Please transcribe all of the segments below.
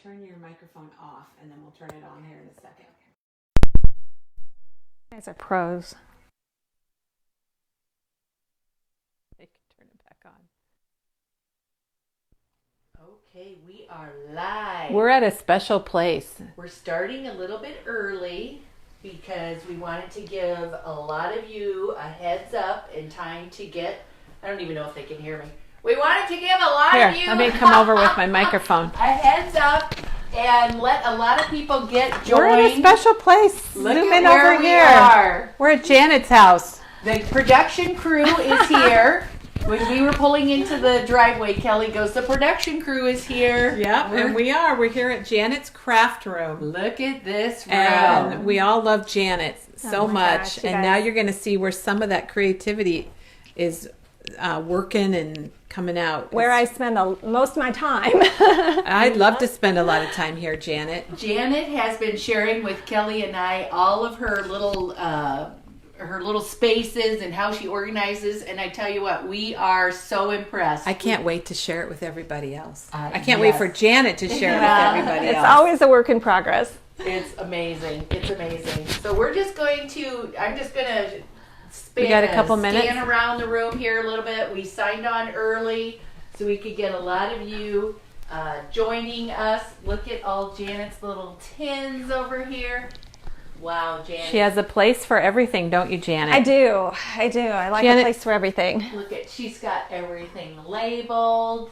turn your microphone off, and then we'll turn it on here in a second. You guys are pros. They can turn it back on. Okay, we are live. We're at a special place. We're starting a little bit early because we wanted to give a lot of you a heads up and time to get, I don't even know if they can hear me. We wanted to give a lot Here, of you let me come over with my microphone. a heads up and let a lot of people get joined. We're at a special place. Look Zoom at in where over we here. are. We're at Janet's house. The production crew is here. When we were pulling into the driveway, Kelly goes, the production crew is here. Yep, and we're here at Janet's craft room. Look at this room. And we all love Janet so my much. gosh, you And guys. now you're going to see where some of that creativity is working and coming out. Where I spend most of my time. I'd love to spend a lot of time here, Janet. Janet has been sharing with Kelly and I all of her little spaces and how she organizes, and I tell you what, we are so impressed. I can't wait to share it with everybody else. I yes. can't wait for Janet to share it with everybody It's else. always a work in progress. It's amazing. It's amazing. So I'm just gonna We got a couple minutes? Stand around the room here a little bit. We signed on early so we could get a lot of you joining us. Look at all Janet's little tins over here. Wow, Janet. She has a place for everything, don't you, Janet? I do. I like Janet- a place for everything. Look at, she's got everything labeled.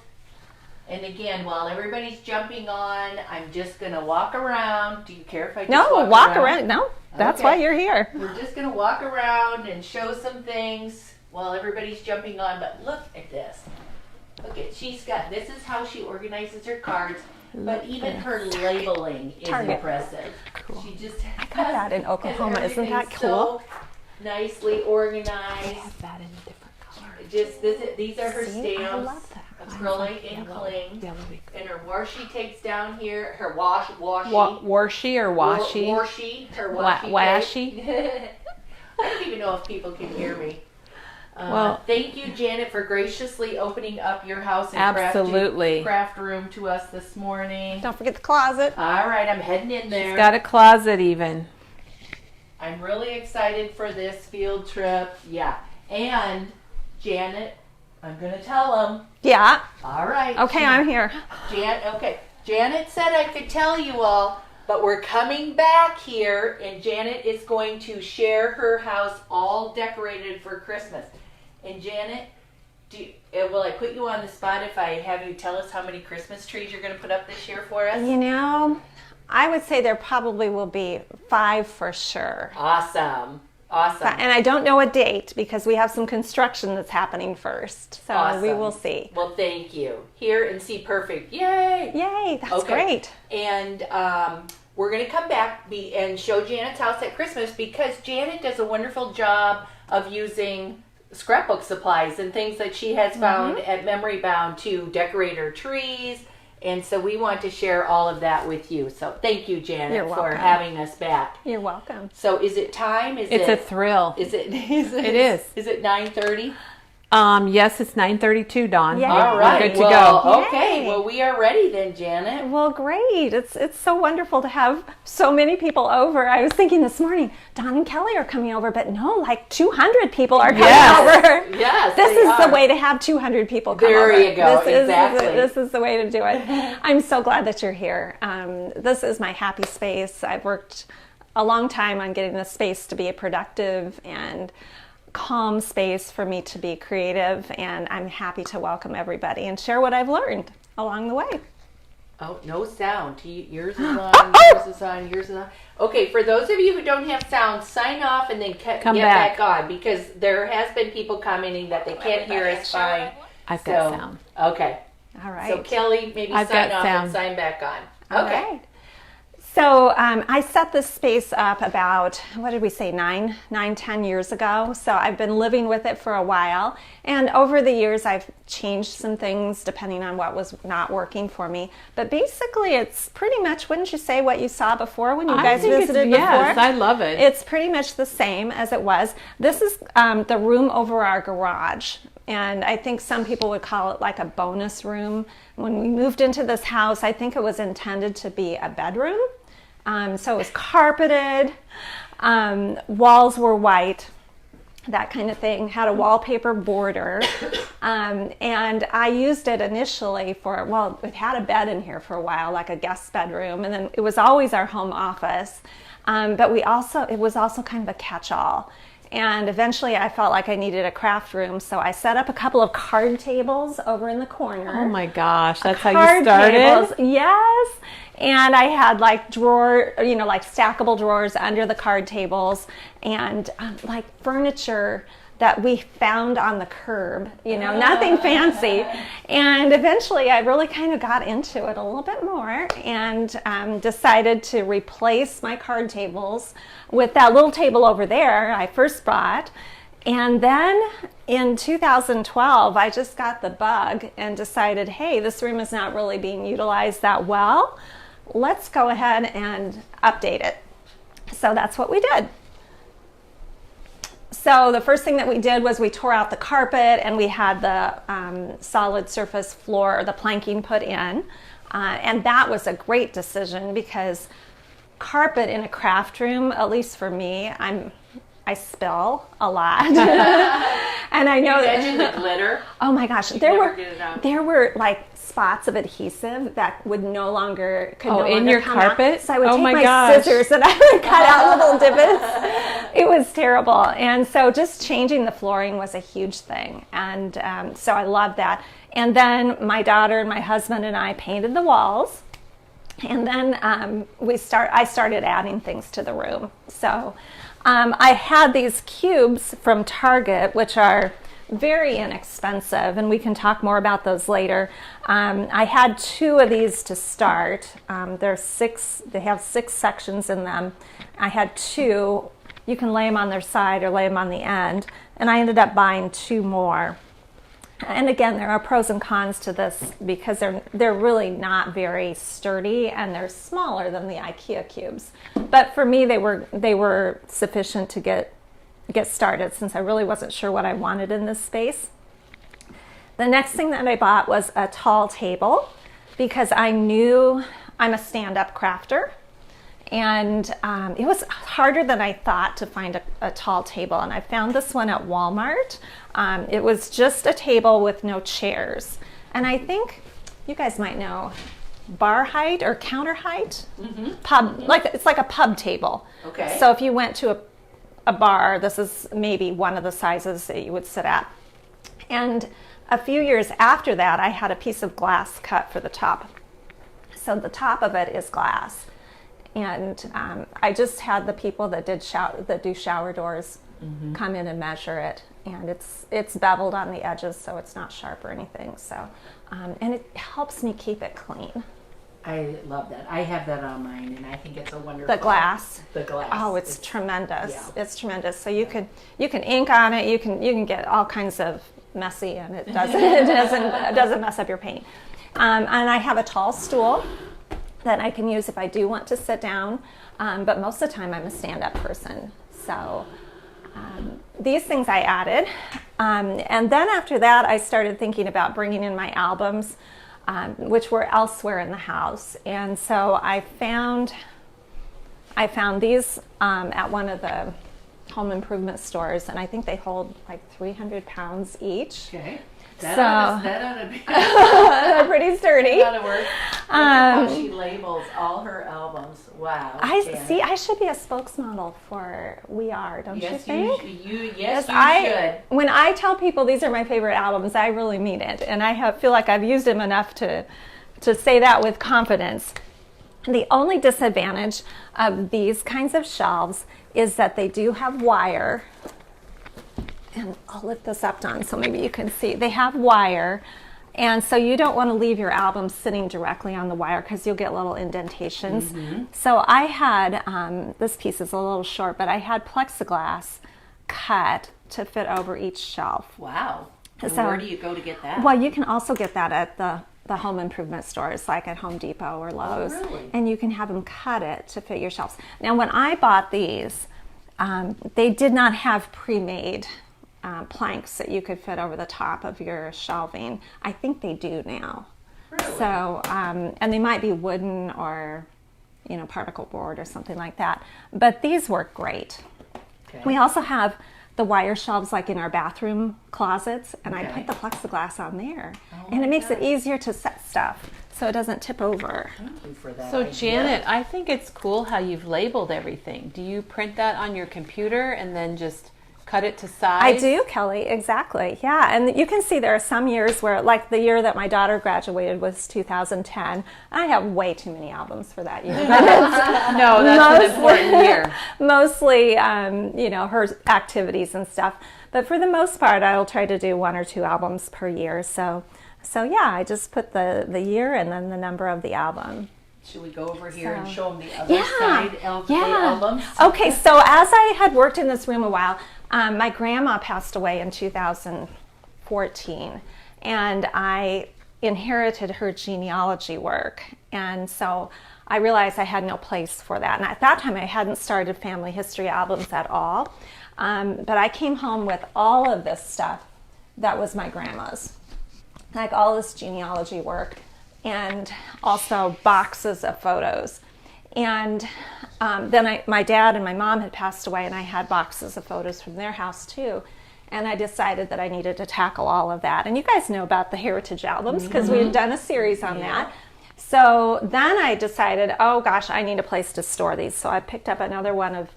And again, while everybody's jumping on, I'm just going to walk around. Do you care if I just No, walk around. No, that's Okay. why you're here. We're just going to walk around and show some things while everybody's jumping on. But look at this. Look at, this is how she organizes her cards. But even her labeling is Target. impressive. She just I got that in Oklahoma. Isn't that everything's cool? So nicely organized. That in a different color. These are her See, I stamps. love that. Acrylic and cling. Yellowy. And her washi takes down here. Her washi. Washi or washi? Washi. Her Wa- washi. washi? tape. I don't even know if people can hear me. Well- thank you, Janet, for graciously opening up your house and Absolutely. craft room to us this morning. Don't forget the closet. All right, I'm heading in there. Got a closet even. I'm really excited for this field trip. Yeah. And Janet, I'm going to tell them. Yeah. All right. Okay, I'm here. Janet said I could tell you all, but we're coming back here, and Janet is going to share her house all decorated for Christmas. And Janet, will I put you on the spot if I have you tell us how many Christmas trees you're going to put up this year for us? You know, I would say there probably will be 5 for sure. Awesome. And I don't know a date because we have some construction that's happening first. So we Awesome. will see. Well, thank you. Hear and see perfect. Yay! Yay, that's Okay. great. And we're going to come back and show Janet's house at Christmas because Janet does a wonderful job of using scrapbook supplies and things that she has found at Memory Bound to decorate her trees. And so we want to share all of that with you. So thank you, Janet, You're for welcome. having us back. You're welcome. So is it time? It's a thrill. Is it? It is. Is it 9:30? Yes, it's 9:32, Dawn. Yay. All right. We're good to well, go. Okay. Yay. Well, we are ready then, Janet. Well, great. It's so wonderful to have so many people over. I was thinking this morning, Don and Kelly are coming over, but no, like 200 people are coming Yes. over. Yes, This they is are. the way to have 200 people come There over. you go, This exactly. This is the way to do it. I'm so glad that you're here. This is my happy space. I've worked a long time on getting this space to be a productive and calm space for me to be creative, and I'm happy to welcome everybody and share what I've learned along the way. Oh, no sound. Yours is on, yours is on, yours is on. Okay, for those of you who don't have sound, sign off and then Come get back. on because there has been people commenting that they can't hear us fine. I've got sound. Okay. All right. So Kelly, maybe I've sign got off sound. and sign back on. All Okay. right. So I set this space up about, what did we say, 10 years ago. So I've been living with it for a while. And over the years, I've changed some things depending on what was not working for me. But basically, it's pretty much, wouldn't you say, what you saw before when you guys visited before? Yes, I love it. It's pretty much the same as it was. This is the room over our garage And I think some people would call it like a bonus room. When we moved into this house, I think it was intended to be a bedroom. So it was carpeted, walls were white, that kind of thing, had a wallpaper border. And I used it initially for, well, it had a bed in here for a while, like a guest bedroom, and then it was always our home office. But it was also kind of a catch-all. And eventually I felt like I needed a craft room, so I set up a couple of card tables over in the corner. Oh my gosh, that's how you Card started? tables, yes. And I had like like stackable drawers under the card tables, and like furniture that we found on the curb, nothing fancy. And eventually I really kind of got into it a little bit more and decided to replace my card tables with that little table over there I first bought. And then in 2012, I just got the bug and decided, hey, this room is not really being utilized that well. Let's go ahead and update it. So that's what we did. So the first thing that we did was we tore out the carpet and we had the solid surface floor, the planking put in. And that was a great decision because carpet in a craft room, at least for me, I spill a lot. And I know Imagine the glitter. Oh my gosh, You there never were get it out. there were like spots of adhesive that would no longer in longer your come out. carpet? So I would Oh take my my gosh. scissors and I would cut out little divots. It was terrible. And so just changing the flooring was a huge thing. And so I loved that. And then my daughter and my husband and I painted the walls. And then I started adding things to the room. So I had these cubes from Target, which are very inexpensive, and we can talk more about those later. I had 2 of these to start. They have 6 sections in them. I had 2. You can lay them on their side or lay them on the end, and I ended up buying 2 more. And again, there are pros and cons to this because they're really not very sturdy and they're smaller than the IKEA cubes. But for me, they were sufficient to get started since I really wasn't sure what I wanted in this space. The next thing that I bought was a tall table because I knew I'm a stand-up crafter. And it was harder than I thought to find a tall table. And I found this one at Walmart. It was just a table with no chairs. And I think you guys might know bar height or counter height. Mm-hmm. Pub, it's like a pub table. Okay. So if you went to a bar, this is maybe one of the sizes that you would sit at. And a few years after that, I had a piece of glass cut for the top. So the top of it is glass. And I just had the people that do shower doors come in and measure it, and it's beveled on the edges, so it's not sharp or anything. So, and it helps me keep it clean. I love that. I have that on mine, and I think it's a wonderful. The glass. The glass. Oh, it's tremendous. Yeah. It's tremendous. So you can ink on it. You can get all kinds of messy, and it doesn't mess up your paint. And I have a tall stool that I can use if I do want to sit down, but most of the time I'm a stand-up person. So these things I added, and then after that I started thinking about bringing in my albums, which were elsewhere in the house. And so I found these at one of the home improvement stores, and I think they hold like 300 pounds each. Okay. That ought to be. They're pretty sturdy. That'll work. Look at how she labels all her albums. Wow. Janet. I should be a spokesmodel for We Are, don't you think? Yes, you should. When I tell people these are my favorite albums, I really mean it, and I feel like I've used them enough to say that with confidence. The only disadvantage of these kinds of shelves is that they do have wire. And I'll lift this up, Dawn, so maybe you can see. They have wire, and so you don't want to leave your album sitting directly on the wire because you'll get little indentations. Mm-hmm. So I had, this piece is a little short, but I had plexiglass cut to fit over each shelf. Wow. And So- where do you go to get that? Well, you can also get that at the home improvement stores, like at Home Depot or Lowe's. Oh, really? And you can have them cut it to fit your shelves. Now, when I bought these, they did not have pre-made planks that you could fit over the top of your shelving. I think they do now. Really? So, and they might be wooden or, particle board or something like that. But these work great. Okay. We also have the wire shelves like in our bathroom closets, and I Okay. put the plexiglass on there. Oh And my it makes it God. easier to set stuff so it doesn't tip over. Thank you for that. So idea. Janet, I think it's cool how you've labeled everything. Do you print that on your computer and then just cut it to size? I do, Kelly, exactly. Yeah, and you can see there are some years where, like the year that my daughter graduated was 2010. I have way too many albums for that year. No, that's an important year. Mostly, her activities and stuff. But for the most part, I'll try to do 1 or 2 albums per year. So yeah, I just put the year and then the number of the album. Should we go over here and So- show them the other side of the albums? Okay, so as I had worked in this room a while, my grandma passed away in 2014, and I inherited her genealogy work. And so I realized I had no place for that. And at that time, I hadn't started family history albums at all. But I came home with all of this stuff that was my grandma's, like all this genealogy work, and also boxes of photos. And then my dad and my mom had passed away, and I had boxes of photos from their house too. And I decided that I needed to tackle all of that. And you guys know about the heritage albums because we had done a series on that. So then I decided, oh gosh, I need a place to store these. So I picked up another one of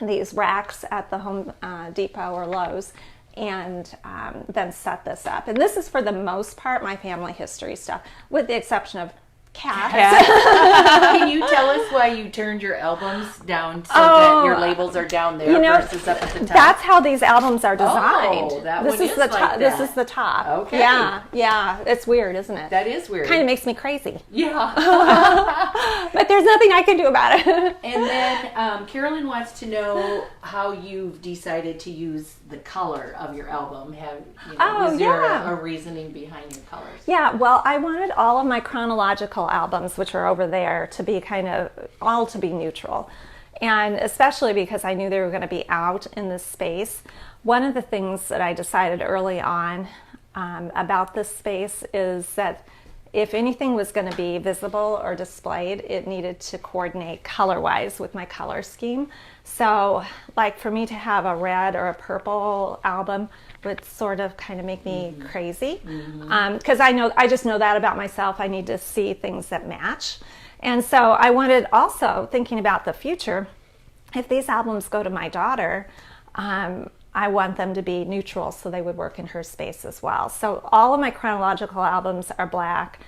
these racks at the Home Depot or Lowe's, and then set this up. And this is for the most part my family history stuff, with the exception of cats. Can you tell us why you turned your albums down so that your labels are down there versus up at the top? That's how these albums are designed. Oh, that this one is is the like top. This that. is the top. Okay. Yeah. It's weird, isn't it? That is weird. Kind of makes me crazy, Yeah. but there's nothing I can do about it. And then Carolyn wants to know how you've decided to use the color of your album. Was there a reasoning behind your colors? Yeah, well, I wanted all of my chronological albums, which are over there, to be all to be neutral. And especially because I knew they were going to be out in this space. One of the things that I decided early on about this space is that if anything was going to be visible or displayed, it needed to coordinate color-wise with my color scheme. So, like for me to have a red or a purple album would sort of kind of make me crazy. Because I just know that about myself. I need to see things that match. And so I wanted also, thinking about the future, if these albums go to my daughter, I want them to be neutral so they would work in her space as well. So all of my chronological albums are black.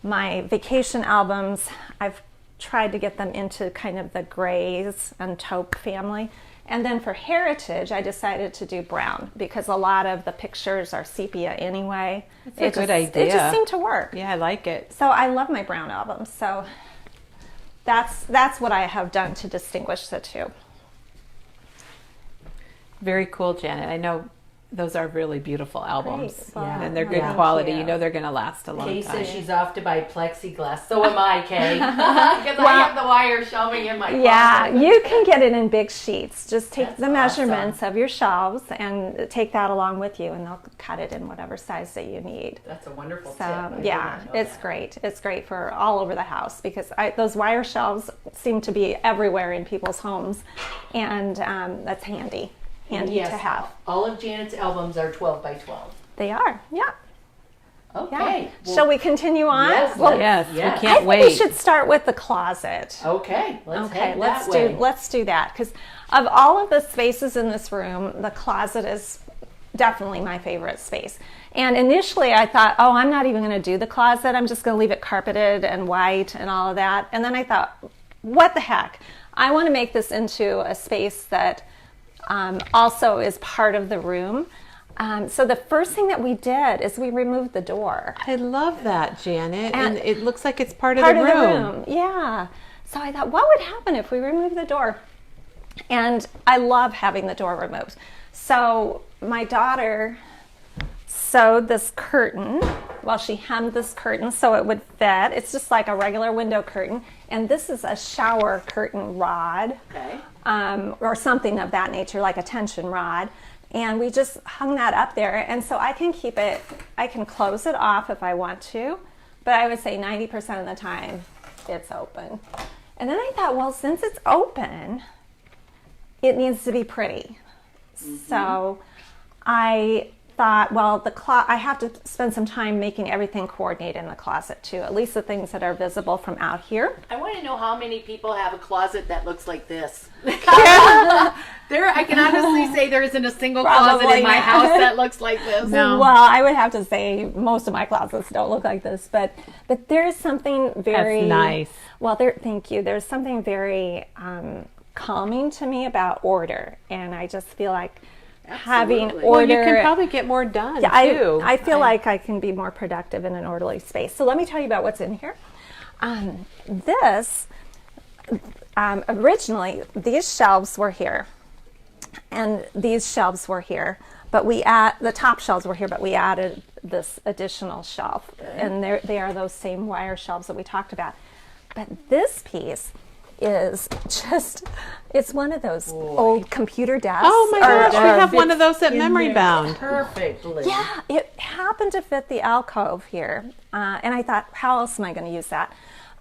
My vacation albums, I've tried to get them into kind of the grays and taupe family. And then for heritage, I decided to do brown because a lot of the pictures are sepia anyway. That's a good idea. It just seemed to work. Yeah, I like it. So I love my brown albums. So that's what I have done to distinguish the two. Very cool, Janet. I know those are really beautiful albums. Great. Well, And they're good thank quality. you. You know they're going to last a long Kay time. says she's off to buy plexiglass. So am I, Kay. Because I have the wire shelving in my closet. Yeah, you can get it in big sheets. Just take That's the measurements of your shelves and take that along with you, and they'll cut it in whatever size that you need. That's a wonderful tip. So I did yeah, not know it's that. great. It's great for all over the house because those wire shelves seem to be everywhere in people's homes, and that's handy Yes, to have. all of Janet's albums are 12 by 12. They are, yeah. Okay. Well, Shall we continue on? Yes, Well, Yes, Yes. we I can't think wait. we should start with the closet. Okay, let's head let's that way. let's do that because of all of the spaces in this room, the closet is definitely my favorite space. And initially I thought, oh, I'm not even going to do the closet. I'm just going to leave it carpeted and white and all of that. And then I thought, what the heck? I want to make this into a space that also is part of the room. So the first thing that we did is we removed the door. I love that, Janet. And- And it looks like it's part of Part the of room. the room, yeah. So I thought, what would happen if we removed the door? And I love having the door removed. So my daughter sewed this curtain. Well, she hemmed this curtain so it would fit. It's just like a regular window curtain. And this is a shower curtain rod, Okay. or something of that nature, like a tension rod. And we just hung that up there. And so I can keep it, I can close it off if I want to, but I would say 90% of the time it's open. And then I thought, well, since it's open, it needs to be pretty. So I thought, well, I have to spend some time making everything coordinate in the closet too, at least the things that are visible from out here. I want to know how many people have a closet that looks like this. I can honestly say there isn't a single closet Probably in my not. house that looks like this. No. Well, I would have to say most of my closets don't look like this, but there's something very That's nice. Well, thank you. There's something very calming to me about order, and I just feel like having Absolutely. order. Well, you can probably get more done Yeah, too. I feel like I can be more productive in an orderly space. So let me tell you about what's in here. Originally, these shelves were here, and these shelves were here, but the top shelves were here, but we added this additional shelf, and they are those same wire shelves that we talked about. But this piece is just, it's one of those old computer desks. Oh my or- gosh, we or have one fits of those at In Memory there Bound. perfectly. Yeah, it happened to fit the alcove here. And I thought, how else am I going to use that?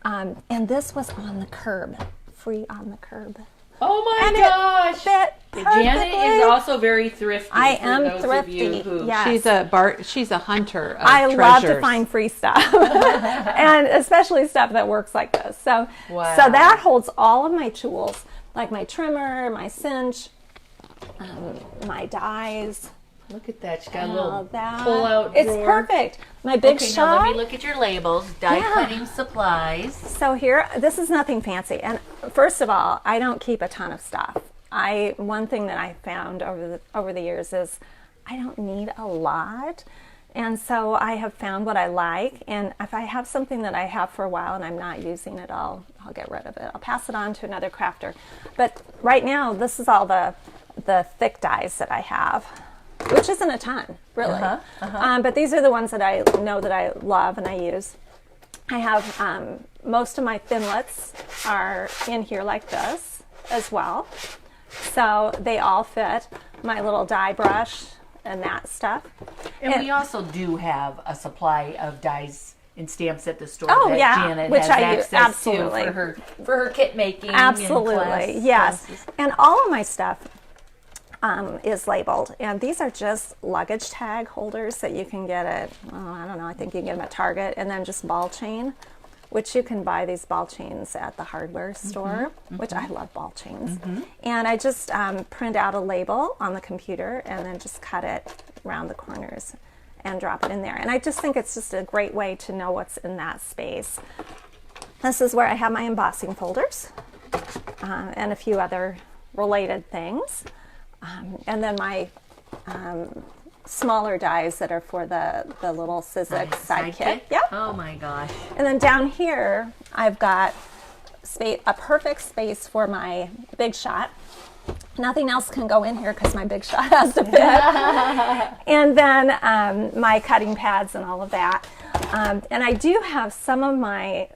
And this was on the curb, free on the curb. Oh my And it gosh. fit Janet is perfectly. also very thrifty. I for am those thrifty, Of you who, yeah. She's a hunter of I love to treasures. find free stuff, and especially stuff that works like this. So, Wow. so that holds all of my tools, like my trimmer, my cinch, my dies, Look at that. She's got a all little that. pull-out It's drawer. perfect. My big Okay, now shot. let me look at your labels. Die Yeah. cutting supplies. So here, this is nothing fancy. And first of all, I don't keep a ton of stuff. One thing that I found over the years is I don't need a lot. And so I have found what I like. And if I have something that I have for a while and I'm not using it, I'll get rid of it. I'll pass it on to another crafter. But right now, this is all the thick dies that I have, which isn't a ton, really. But these are the ones that I know that I love and I use. I have most of my thinlets are in here like this as well. So they all fit. My little die brush and that stuff. And we also do have a supply of dies and stamps at the store Oh, that yeah, Janet which has I use, access absolutely. to for her kit making. and Absolutely, yes. classes. And all of my stuff is labeled. And these are just luggage tag holders that you can get at, I don't know, I think you can get them at Target. And then just ball chain, which you can buy these ball chains at the hardware store, which I love ball chains. And I just print out a label on the computer and then just cut it around the corners and drop it in there. And I just think it's just a great way to know what's in that space. This is where I have my embossing folders and a few other related things. And then my smaller dies that are for the little Sizzix side kit. Yep. Oh my gosh. And then down here, I've got a perfect space for my Big Shot. Nothing else can go in here because my Big Shot has to fit. And then my cutting pads and all of that. And I do have some of my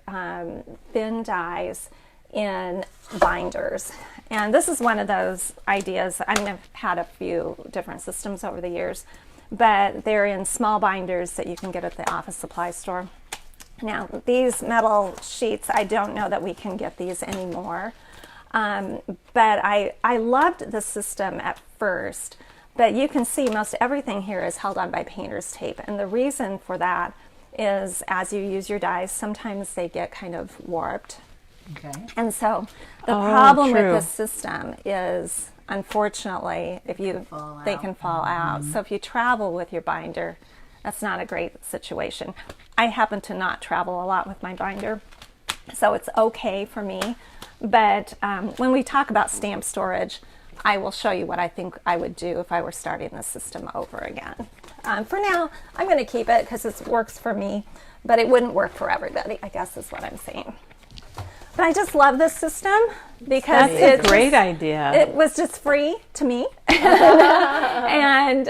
thin dies in binders. And this is one of those ideas. I mean, I've had a few different systems over the years, but they're in small binders that you can get at the office supply store. Now, these metal sheets, I don't know that we can get these anymore. But I loved the system at first, but you can see most everything here is held on by painter's tape. And the reason for that is as you use your dies, sometimes they get kind of warped. Okay. And so the problem true. with this system is, unfortunately, they can fall out. So if you travel with your binder, that's not a great situation. I happen to not travel a lot with my binder, so it's okay for me. But when we talk about stamp storage, I will show you what I think I would do if I were starting the system over again. For now, I'm going to keep it because it works for me, but it wouldn't work for everybody, I guess is what I'm saying. But I just love this system because That's a great idea. It was just free to me. And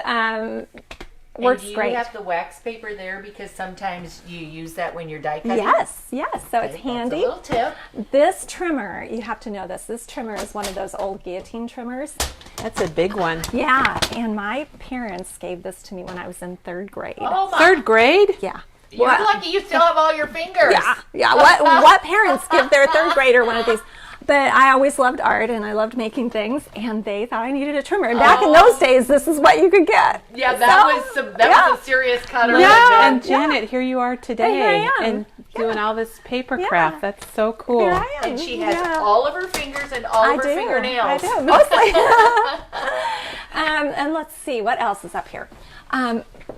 Works do you great. have the wax paper there because sometimes you use that when you're die cutting? Yes, yes. So it's That's handy. a little tip. This trimmer, you have to know this. This trimmer is one of those old guillotine trimmers. That's a big one. Yeah, and my parents gave this to me when I was in 3rd grade. Oh my! Third grade? Yeah. You're lucky you still have all your fingers. Yeah. What parents give their 3rd grader one of these? But I always loved art and I loved making things, and they thought I needed a trimmer. And back in those days, this is what you could get. Yeah, that was a serious cutter. Yeah, and Janet, here you are today, Here I am. and doing all this paper Yeah. craft. That's so cool. Here I am. And she has Yeah. all of her fingers and all of her fingernails. I do, mostly. And let's see, what else is up here?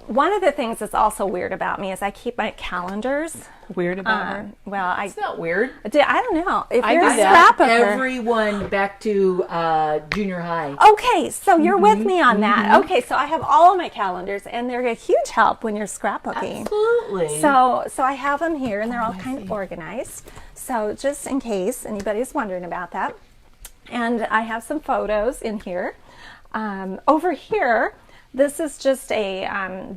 One of the things that's also weird about me is I keep my calendars. Weird about her. Well, It's not weird. I don't know. If I you're do a that. scrapbooker. Everyone back to junior high. Okay, so you're with me on that. Okay, so I have all of my calendars, and they're a huge help when you're scrapbooking. Absolutely. So I have them here, and they're all kind of organized. So just in case anybody's wondering about that. And I have some photos in here. Over here, this is just a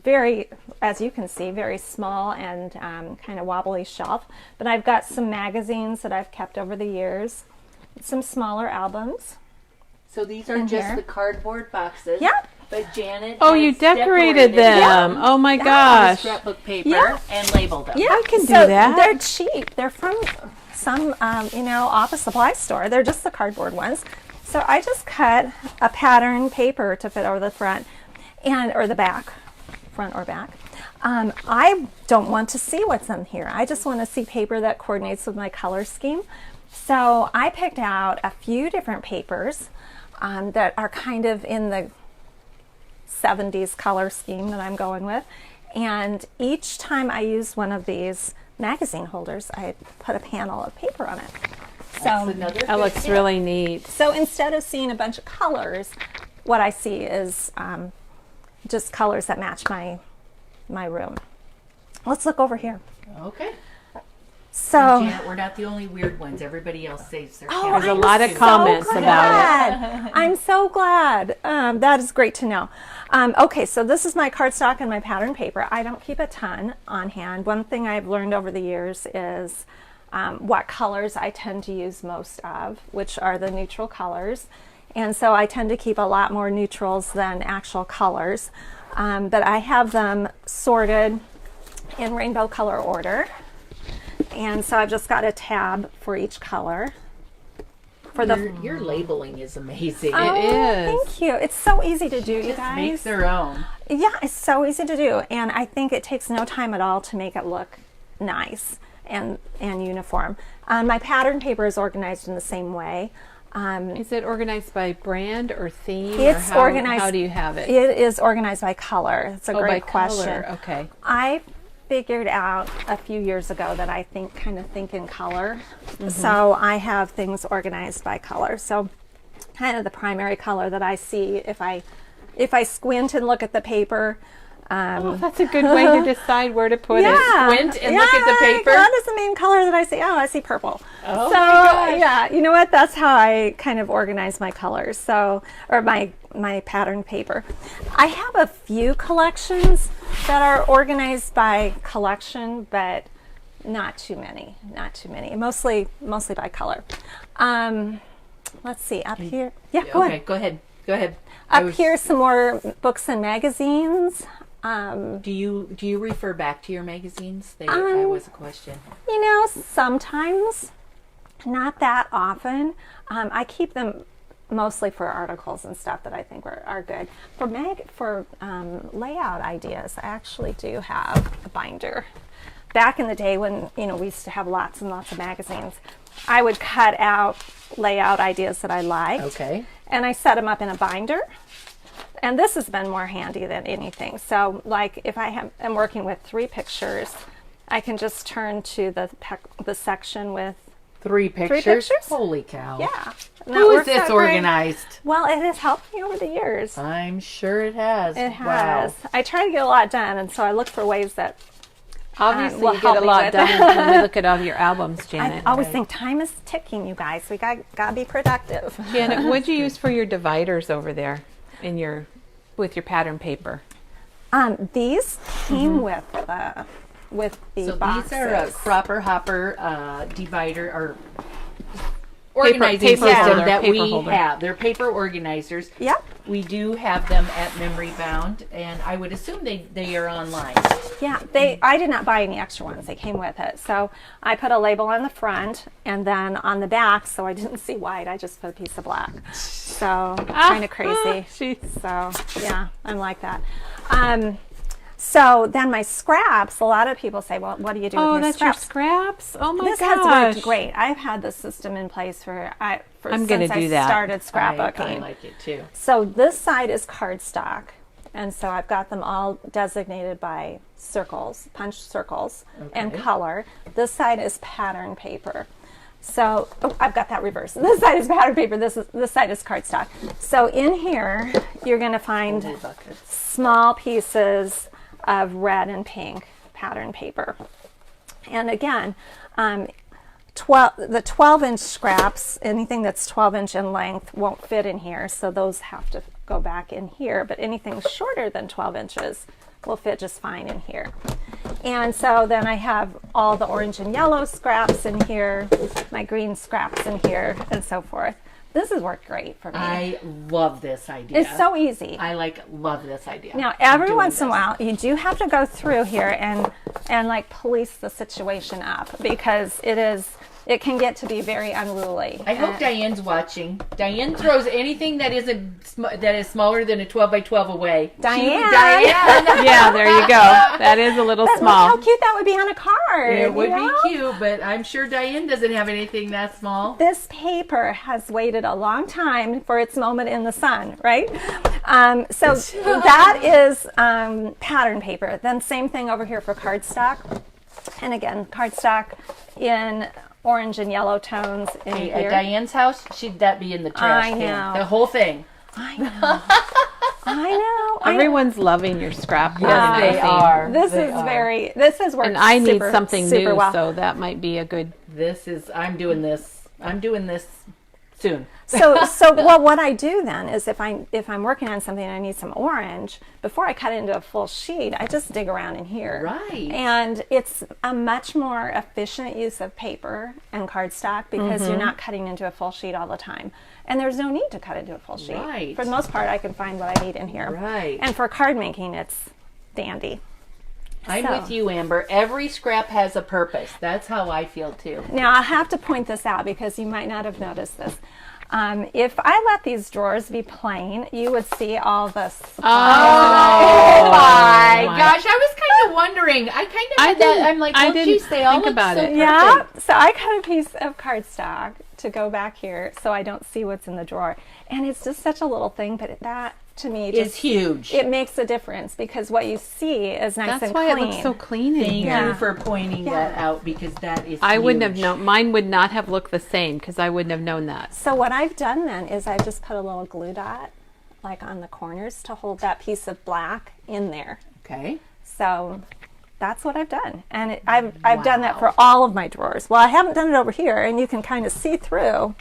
very, as you can see, very small and kind of wobbly shelf. But I've got some magazines that I've kept over the years, some smaller albums. So these are in just here. the cardboard boxes. Yep. But Janet Oh, has you decorated them them. Oh my with gosh. scrapbook paper Yeah. and labeled them. Yeah, I can do so that. They're cheap. They're from some, office supply store. They're just the cardboard ones. So I just cut a pattern paper to fit over the front or the back, front or back. I don't want to see what's in here. I just want to see paper that coordinates with my color scheme. So I picked out a few different papers that are kind of in the 70s color scheme that I'm going with. And each time I use one of these magazine holders, I put a panel of paper on it. That's So, another That good looks tip. really neat. so instead of seeing a bunch of colors, what I see is just colors that match my room. Let's look over here. Okay. So, Janet, we're not the only weird ones. Everybody else saves their Oh, There's a calendars, lot of too. comments about it. glad. I'm so glad. That is great to know. Okay, so this is my cardstock and my pattern paper. I don't keep a ton on hand. One thing I've learned over the years is what colors I tend to use most of, which are the neutral colors. And so I tend to keep a lot more neutrals than actual colors. But I have them sorted in rainbow color order. And so I've just got a tab for each color. For Your labeling is amazing. Oh, is. Thank you. It's so easy to do, you Just guys. makes their own. Yeah, it's so easy to do, and I think it takes no time at all to make it look nice and uniform. My pattern paper is organized in the same way. Is it organized by brand or theme? It's or how, organized. How do you have it? It is organized by color. It's a Oh, great by question. color. Okay. I figured out a few years ago that I kind of think in color. So I have things organized by color. So kind of the primary color that I see if I squint and look at the paper. Oh, that's a good way to decide where to put it. Squint and look at the paper. That is the main color that I see. Oh, I see purple. Oh so my gosh. yeah, you know what? That's how I kind of organize my colors. So, or my pattern paper. I have a few collections that are organized by collection, but not too many. Not too many. Mostly by color. Let's see up here. Yeah, go Okay, ahead. go ahead. Up here, some more books and magazines. Do you refer back to your magazines? That was a question. You know, sometimes, not that often. I keep them mostly for articles and stuff that I think are good. For layout ideas, I actually do have a binder. Back in the day when we used to have lots and lots of magazines, I would cut out layout ideas that I liked. Okay. And I set them up in a binder. And this has been more handy than anything. So, like, if I am working with 3 pictures, I can just turn to the section with 3 pictures. pictures? Holy cow. yeah. And that Who is works this out great. organized? Well, it has helped me over the years. I'm sure it has. It has. Wow. I try to get a lot done, and so I look for ways that Obviously, will you help get a me lot with done it. when we look at all your albums, Janet. I always think time is ticking, you guys. We gotta be productive. Janet, what'd you use for your dividers over there with your pattern paper? These came with the So boxes. these are a cropper hopper divider or organizing paper system holder, that paper we holder. have. They're paper organizers. Yep. We do have them at Memory Bound, and I would assume they are online. Yeah, I did not buy any extra ones. They came with it. So I put a label on the front, and then on the back, so I didn't see white, I just put a piece of black. So kind of crazy. So yeah, I'm like that. So then my scraps, a lot of people say, well, what do you do with Oh, your that's your scraps? scraps. Oh my This gosh. has worked great. I've had this system in place I'm since gonna do I that. started I scrapbooking. like it too. So this side is cardstock, and so I've got them all designated by circles, punched circles, and Okay. color. This side is pattern paper. So I've got that reversed. This side is pattern paper. This side is cardstock. So in here, you're going to find small pieces of red and pink pattern paper. And again, the 12-inch scraps, anything that's 12-inch in length won't fit in here, so those have to go back in here. But anything shorter than 12 inches will fit just fine in here. And so then I have all the orange and yellow scraps in here, my green scraps in here, and so forth. This has worked great for me. I love this idea. It's so easy. I love this idea. Now, every Doing once in a this. while, you do have to go through here and like police the situation up, because it can get to be very unruly. I hope Diane's watching. Diane throws anything that that is smaller than a 12 by 12 away. Diane. Diane. Yeah, there you go. That is a little But small. look how cute that would be on a card. It would you be know? cute, but I'm sure Diane doesn't have anything that small. This paper has waited a long time for its moment in the sun, right? So that is pattern paper. Then same thing over here for cardstock. And again, cardstock in orange and yellow tones in Hey, here. at Diane's house, that be in the trash I can. know. The whole thing. I know. I know. Everyone's loving your scrap. Yes, they are. This They is are. this has worked And I need super, something super new, well. so that might be a good. I'm doing this soon. So well, what I do then is if I'm working on something and I need some orange, before I cut it into a full sheet, I just dig around in here. Right. And it's a much more efficient use of paper and cardstock because you're not cutting into a full sheet all the time. And there's no need to cut into a full sheet. Right. For the most part, I can find what I need in here. Right. And for card making, it's dandy. I'm So- with you, Amber. Every scrap has a purpose. That's how I feel too. Now, I'll have to point this out because you might not have noticed this. If I let these drawers be plain, you would see all the supplies. Oh my my- gosh, I was kind of wondering. I kind of I had that. didn't- I'm like, I well, didn't geez, they all think look about so it. Yeah, perfect. so I cut a piece of cardstock to go back here so I don't see what's in the drawer. And it's just such a little thing, but that to me It's just huge. it makes a difference because what you see is nice That's and why clean. it looks so clean in Thank here. you for pointing that out because that is I wouldn't have huge. known. Mine would not have looked the same because I wouldn't have known that. So what I've done then is I've just put a little glue dot like on the corners to hold that piece of black in there. Okay. So that's what I've done. And I've done that for all of my drawers. Well, I haven't done it over here, and you can kind of see through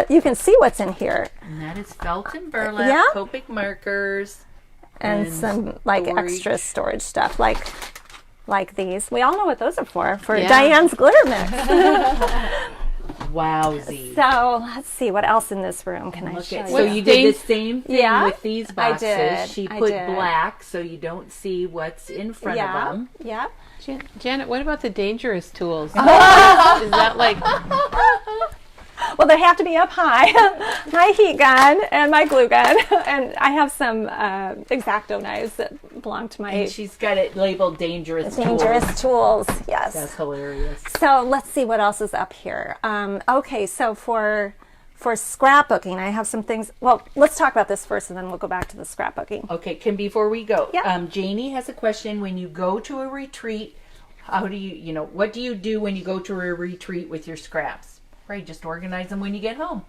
you can see what's in here. And that is felt and burlap, Yeah. Copic markers. And some like storage. extra storage stuff like these. We all know what those are for Yeah. Diane's glitter mix. Wowzy. So let's see what else in this room can I Look show at, you. so you did the same thing Yeah, with these I boxes. did, She I put did. black so you don't see what's in front of them. Yeah. Janet, what about the dangerous tools? Is that like? Well, they have to be up high. My heat gun and my glue gun, and I have some X-Acto knives that belong to my And she's got it labeled dangerous dangerous tools. Yes. That's hilarious. So let's see what else is up here. Okay, so for scrapbooking, I have some things. Well, let's talk about this first, and then we'll go back to the scrapbooking. Okay, before we go, Yeah. Janie has a question. When you go to a retreat, how do what do you do when you go to a retreat with your scraps? Right, just organize them when you get home.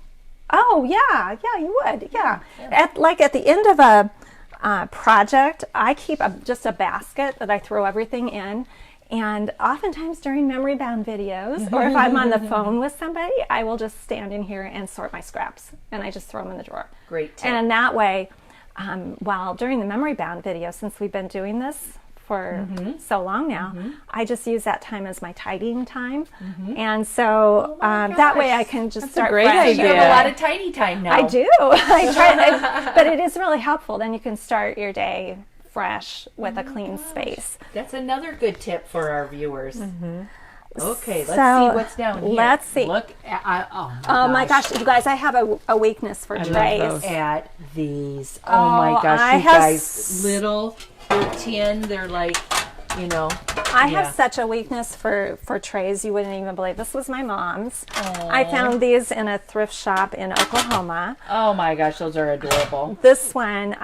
Oh yeah, you would. Yeah. At the end of a project, I keep just a basket that I throw everything in. And oftentimes during memory bound videos, or if I'm on the phone with somebody, I will just stand in here and sort my scraps, and I just throw them in the drawer. Great tip. And that way, Well, during the memory bound video, since we've been doing this for so long now, I just use that time as my tidying time. And so that way I can just start great fresh. You have a idea. lot of tidy time now. I do. I try, but it is really helpful. Then you can start your day fresh with a clean space. That's another good tip for our viewers. Okay, let's So, see what's down here. let's see. Look at, Oh my gosh, you guys, I have a weakness for trays. those. at these. Oh my gosh, I you have guys. Little, they're tin, they're like, you know. I Yeah. have such a weakness for trays. You wouldn't even believe. This was my mom's. I found these in a thrift shop in Oklahoma. Oh my gosh, those are adorable. This one,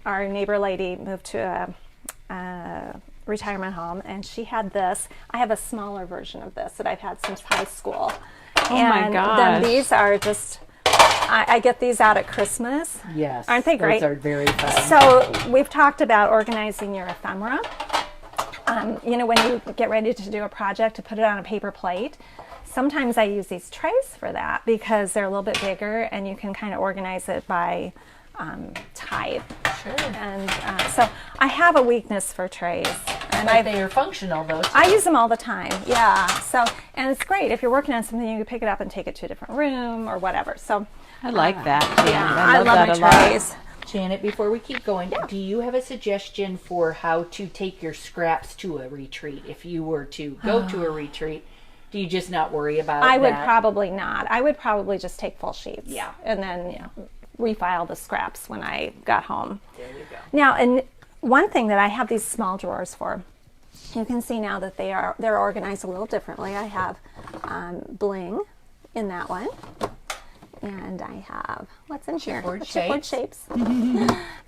our neighbor lady moved to a retirement home, and she had this. I have a smaller version of this that I've had since high school. Oh my and gosh. then these are just, I get these out at Christmas. Yes. Aren't they great? Those are very fun. So we've talked about organizing your ephemera. You know, when you get ready to do a project, to put it on a paper plate. Sometimes I use these trays for that because they're a little bit bigger and you can kind of organize it by type. Sure. And so I have a weakness for trays. And But they are functional though. I use them all the time. Yeah. So, and it's great. If you're working on something, you can pick it up and take it to a different room or whatever. So, I like that. Janet. yeah, I love my that a lot. trays. Janet, before we keep going, do you have a suggestion for how to take your scraps to a retreat? If you were to go to a retreat, do you just not worry about I would that? probably not. I would probably just take full sheets. Yeah. And then refile the scraps when I got home. There you go. Now, and one thing that I have these small drawers for, you can see now that they're organized a little differently. I have bling in that one. And I have, what's in here? Chipboard Chipboard shapes.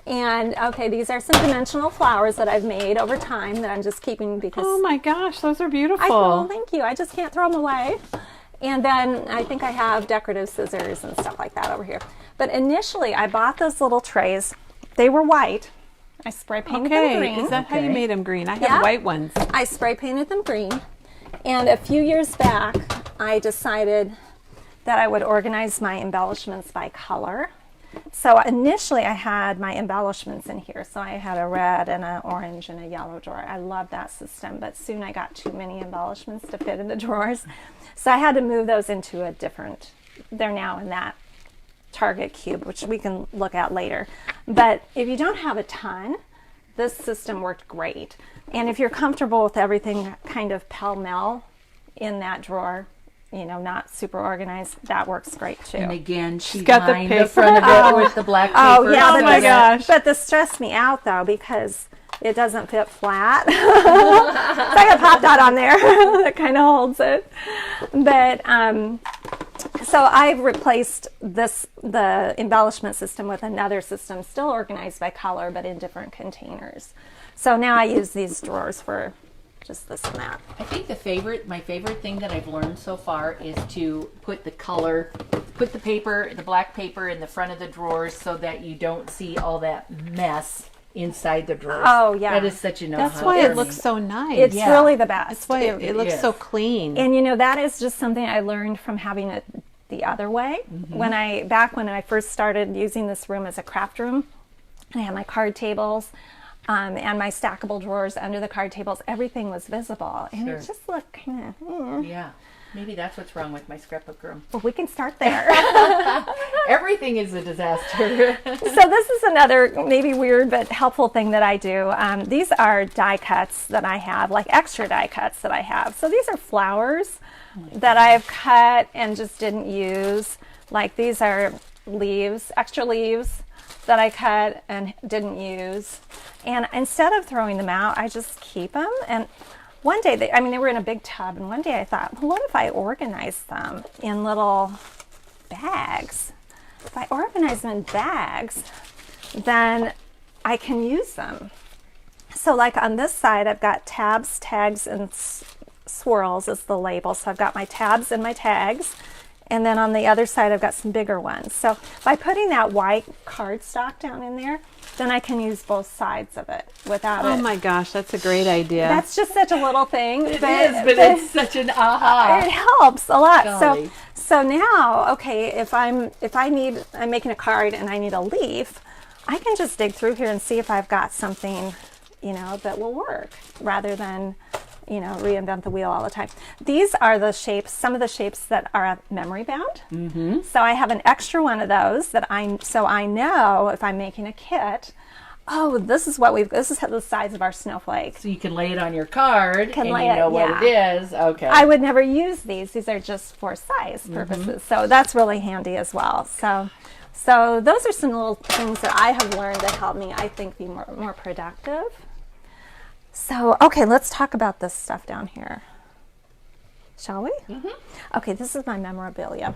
And, okay, these are some dimensional flowers that I've made over time that I'm just keeping because Oh my gosh, those are beautiful. oh, thank you. I just can't throw them away. And then I think I have decorative scissors and stuff like that over here. But initially, I bought those little trays. They were white. I spray painted them Okay, green. is that how you Okay. made them green? I have Yeah. white ones. I spray painted them green. And a few years back, I decided that I would organize my embellishments by color. So initially I had my embellishments in here. So I had a red and an orange and a yellow drawer. I love that system, but soon I got too many embellishments to fit in the drawers. So I had to move those into a different, they're now in that Target cube, which we can look at later. But if you don't have a ton, this system worked great. And if you're comfortable with everything kind of pell-mell in that drawer, you know, not super organized, that works great too. And again, she's got the lined the paper. front of it with the black paper. Oh yeah, Oh but my this, gosh. But this stressed me out though because it doesn't fit flat. So I got Pop Dot on there that kind of holds it. But so I've replaced the embellishment system with another system, still organized by color, but in different containers. So now I use these drawers for just this and that. I think my favorite thing that I've learned so far is to put the paper, the black paper in the front of the drawers so that you don't see all that mess inside the drawers. Oh, yeah. That is such an That's aha why for it me. looks so nice. It's Yeah. really the best. That's why it looks is. so clean. And you know, that is just something I learned from having it the other way. Back when I first started using this room as a craft room, and I had my card tables and my stackable drawers under the card tables, everything was visible. And Sure. it just looked kind of, Yeah. Maybe that's what's wrong with my scrapbook room. well, we can start there. Everything is a disaster. So this is another maybe weird but helpful thing that I do. These are die cuts that I have, like extra die cuts that I have. So these are flowers that I've cut and just didn't use. Like these are leaves, extra leaves that I cut and didn't use. And instead of throwing them out, I just keep them. And one day, they were in a big tub, and one day I thought, well, what if I organized them in little bags? If I organize them in bags, then I can use them. So like on this side, I've got tabs, tags, and swirls as the label. So I've got my tabs and my tags. And then on the other side, I've got some bigger ones. So by putting that white cardstock down in there, then I can use both sides of it without Oh it. my gosh, that's a great idea. That's just such a little thing. It is, but it's such an aha. It helps a lot. Golly. So now, okay, I'm making a card and I need a leaf, I can just dig through here and see if I've got something, that will work rather than, reinvent the wheel all the time. These are the shapes, some of the shapes that are memory bound. Mm-hmm. So I have an extra one of those so I know if I'm making a kit, this is the size of our snowflake. So you can lay it on your card and you lay it, know what it is. Okay. I would never use these. These are just for size purposes. So that's really handy as well. So those are some little things that I have learned that help me, I think, be more productive. So, okay, let's talk about this stuff down here. Shall we? Mm-hmm. Okay, this is my memorabilia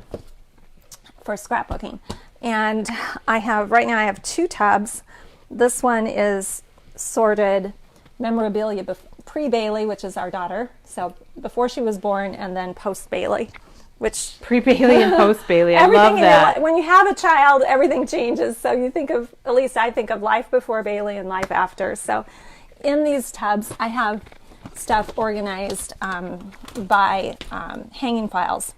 for scrapbooking. And right now I have 2 tubs. This one is sorted memorabilia pre-Bailey, which is our daughter. So before she was born, and then post-Bailey, which... Pre-Bailey and post-Bailey. I love that. When you have a child, everything changes. So you think of, at least I think of life before Bailey and life after. So in these tubs, I have stuff organized by hanging files.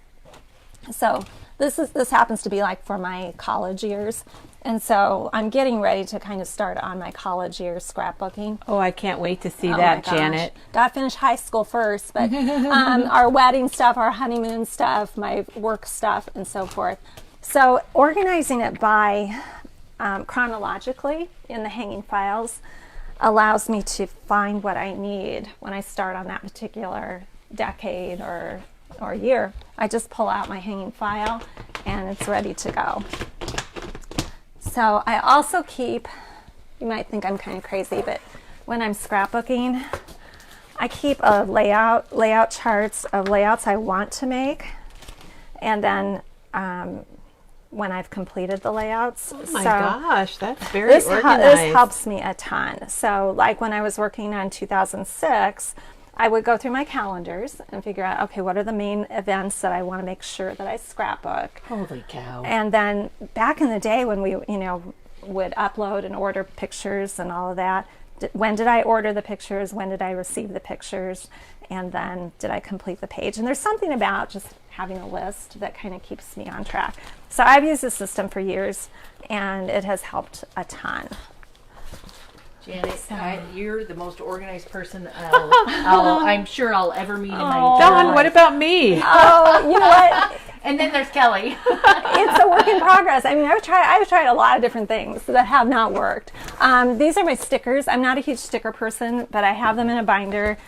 So this happens to be like for my college years. And so I'm getting ready to kind of start on my college years scrapbooking. Oh, I can't wait to see that, Janet. Got to finish high school first, but our wedding stuff, our honeymoon stuff, my work stuff, and so forth. So organizing it by chronologically in the hanging files allows me to find what I need when I start on that particular decade or year. I just pull out my hanging file and it's ready to go. So I also keep, you might think I'm kind of crazy, but when I'm scrapbooking, I keep a layout charts of layouts I want to make, and then when I've completed the layouts. Oh my gosh, that's very organized. This helps me a ton. So like when I was working on 2006, I would go through my calendars and figure out, okay, what are the main events that I want to make sure that I scrapbook. Holy cow. And then back in the day when we, would upload and order pictures and all of that, when did I order the pictures? When did I receive the pictures? And then did I complete the page? And there's something about just having a list that kind of keeps me on track. So I've used this system for years and it has helped a ton. Janet, you're the most organized person I'm sure I'll ever meet in my entire Dawn, life. what about me? Oh, you know what? And then there's Kelly. It's a work in progress. I mean, I've tried a lot of different things that have not worked. These are my stickers. I'm not a huge sticker person, but I have them in a binder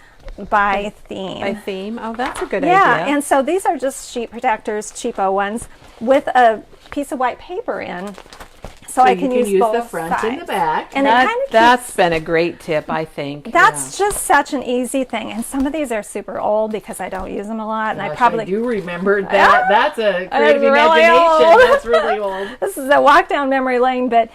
by theme. By theme? Oh, that's a good idea. Yeah, and so these are just sheet protectors, cheapo ones, with a piece of white paper in. So I can use both the front sides. and the back. And that's been a great tip, I think. That's just such an easy thing. And some of these are super old because I don't use them a lot. And I probably do remember that. That's a creative really imagination. old. That's really old. This is a walk down memory lane, but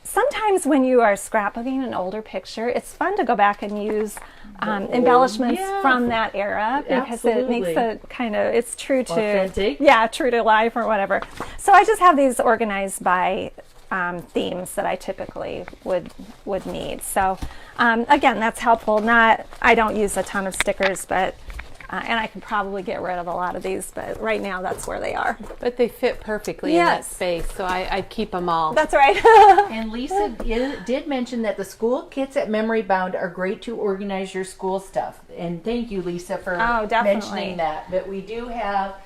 sometimes when you are scrapbooking an older picture, it's fun to go back and use embellishments from that era because it makes it kind of, it's true to authentic. Yeah, true to life or whatever. So I just have these organized by themes that I typically would need. So again, that's helpful. I don't use a ton of stickers, but and I can probably get rid of a lot of these, but right now that's where they are. But they fit perfectly in that space, so I keep them all. That's right. And Lisa did mention that the school kits at Memory Bound are great to organize your school stuff. And thank you, Lisa, for mentioning that. But we do have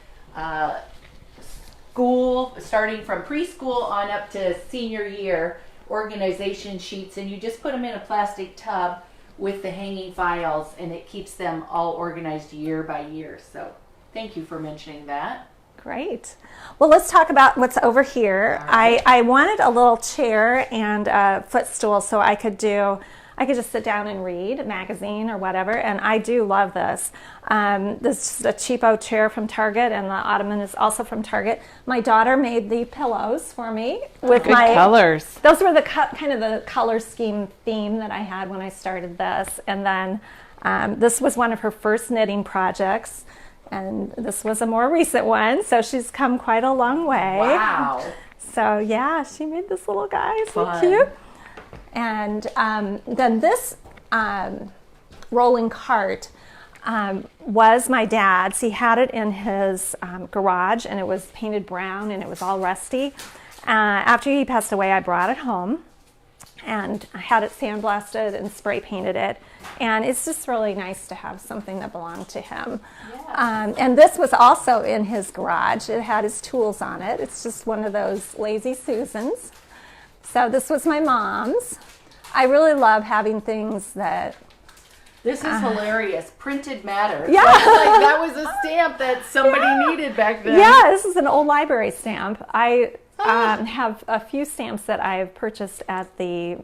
school, starting from preschool on up to senior year, organization sheets, and you just put them in a plastic tub with the hanging files, and it keeps them all organized year by year. So thank you for mentioning that. Great. Well, let's talk about what's over here. Right. I wanted a little chair and a footstool so I could just sit down and read a magazine or whatever, and I do love this. This is a cheapo chair from Target, and the ottoman is also from Target. My daughter made the pillows for me with good colors. Those were the kind of the color scheme theme that I had when I started this, and then this was one of her first knitting projects, and this was a more recent one, so she's come quite a long way. Wow. So yeah, she made this little guy. So cute. And then this rolling cart was my dad's. He had it in his garage, and it was painted brown, and it was all rusty. After he passed away, I brought it home, and I had it sandblasted and spray painted it. And it's just really nice to have something that belonged to him. And this was also in his garage. It had his tools on it. It's just one of those Lazy Susans. So this was my mom's. I really love having things that... This is hilarious. Printed matter. Yeah. Like that was a stamp that somebody needed back then. Yeah, this is an old library stamp. I have a few stamps that I've purchased at the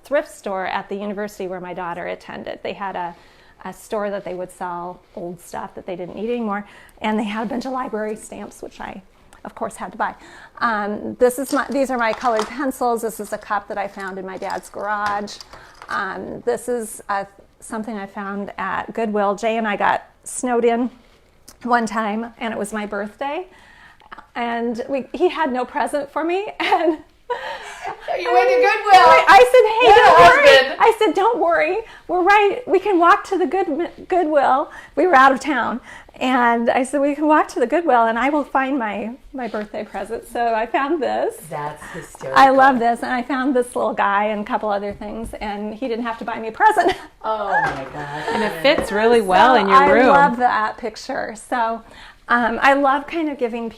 thrift store at the university where my daughter attended. They had a store that they would sell old stuff that they didn't need anymore, and they had a bunch of library stamps, which I, of course, had to buy. These are my colored pencils. This is a cup that I found in my dad's garage. This is something I found at Goodwill. Jay and I got snowed in one time, and it was my birthday, and he had no present for me, and you went to Goodwill. I said, hey, What a don't worry. husband. I said, don't worry. We're right. We can walk to the Goodwill. We were out of town. And I said, we can walk to the Goodwill and I will find my birthday present. So I found this. That's hysterical. I love this. And I found this little guy and a couple other things. And he didn't have to buy me a present. Oh my gosh. And it fits really well in your room. I love that picture. So I love kind of giving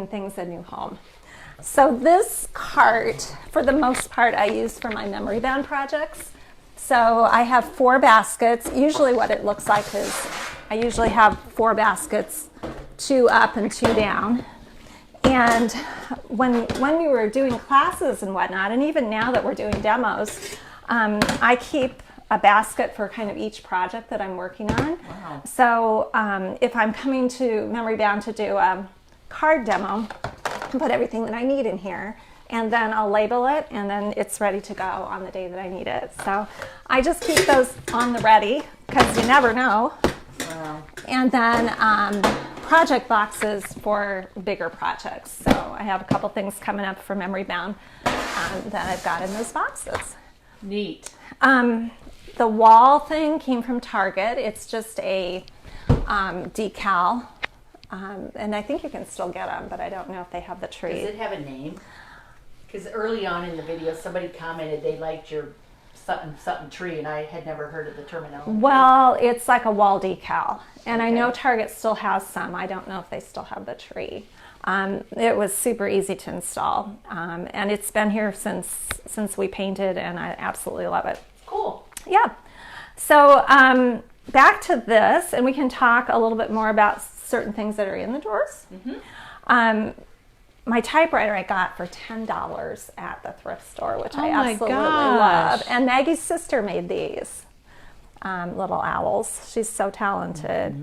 things a new home. So this cart, for the most part, I use for my memory band projects. So I have 4 baskets. Usually what it looks like is I usually have 4 baskets, 2 up and 2 down. And when we were doing classes and whatnot, and even now that we're doing demos, I keep a basket for kind of each project that I'm working on. Wow. So if I'm coming to Memory Bound to do a card demo, I put everything that I need in here, and then I'll label it, and then it's ready to go on the day that I need it. So I just keep those on the ready because you never know. Wow. And then project boxes for bigger projects. So I have a couple things coming up for Memory Bound that I've got in those boxes. Neat. The wall thing came from Target. It's just a decal. And I think you can still get them, but I don't know if they have the tree. Does it have a name? Because early on in the video, somebody commented they liked your something tree, and I had never heard of the terminology. Well, it's like a wall decal, and I know Target still has some. I don't know if they still have the tree. It was super easy to install, and it's been here since we painted, and I absolutely love it. Cool. Yeah. So back to this, and we can talk a little bit more about certain things that are in the drawers. Mm-hmm. My typewriter I got for $10 at the thrift store, which I absolutely love. And Maggie's sister made these little owls. She's so talented.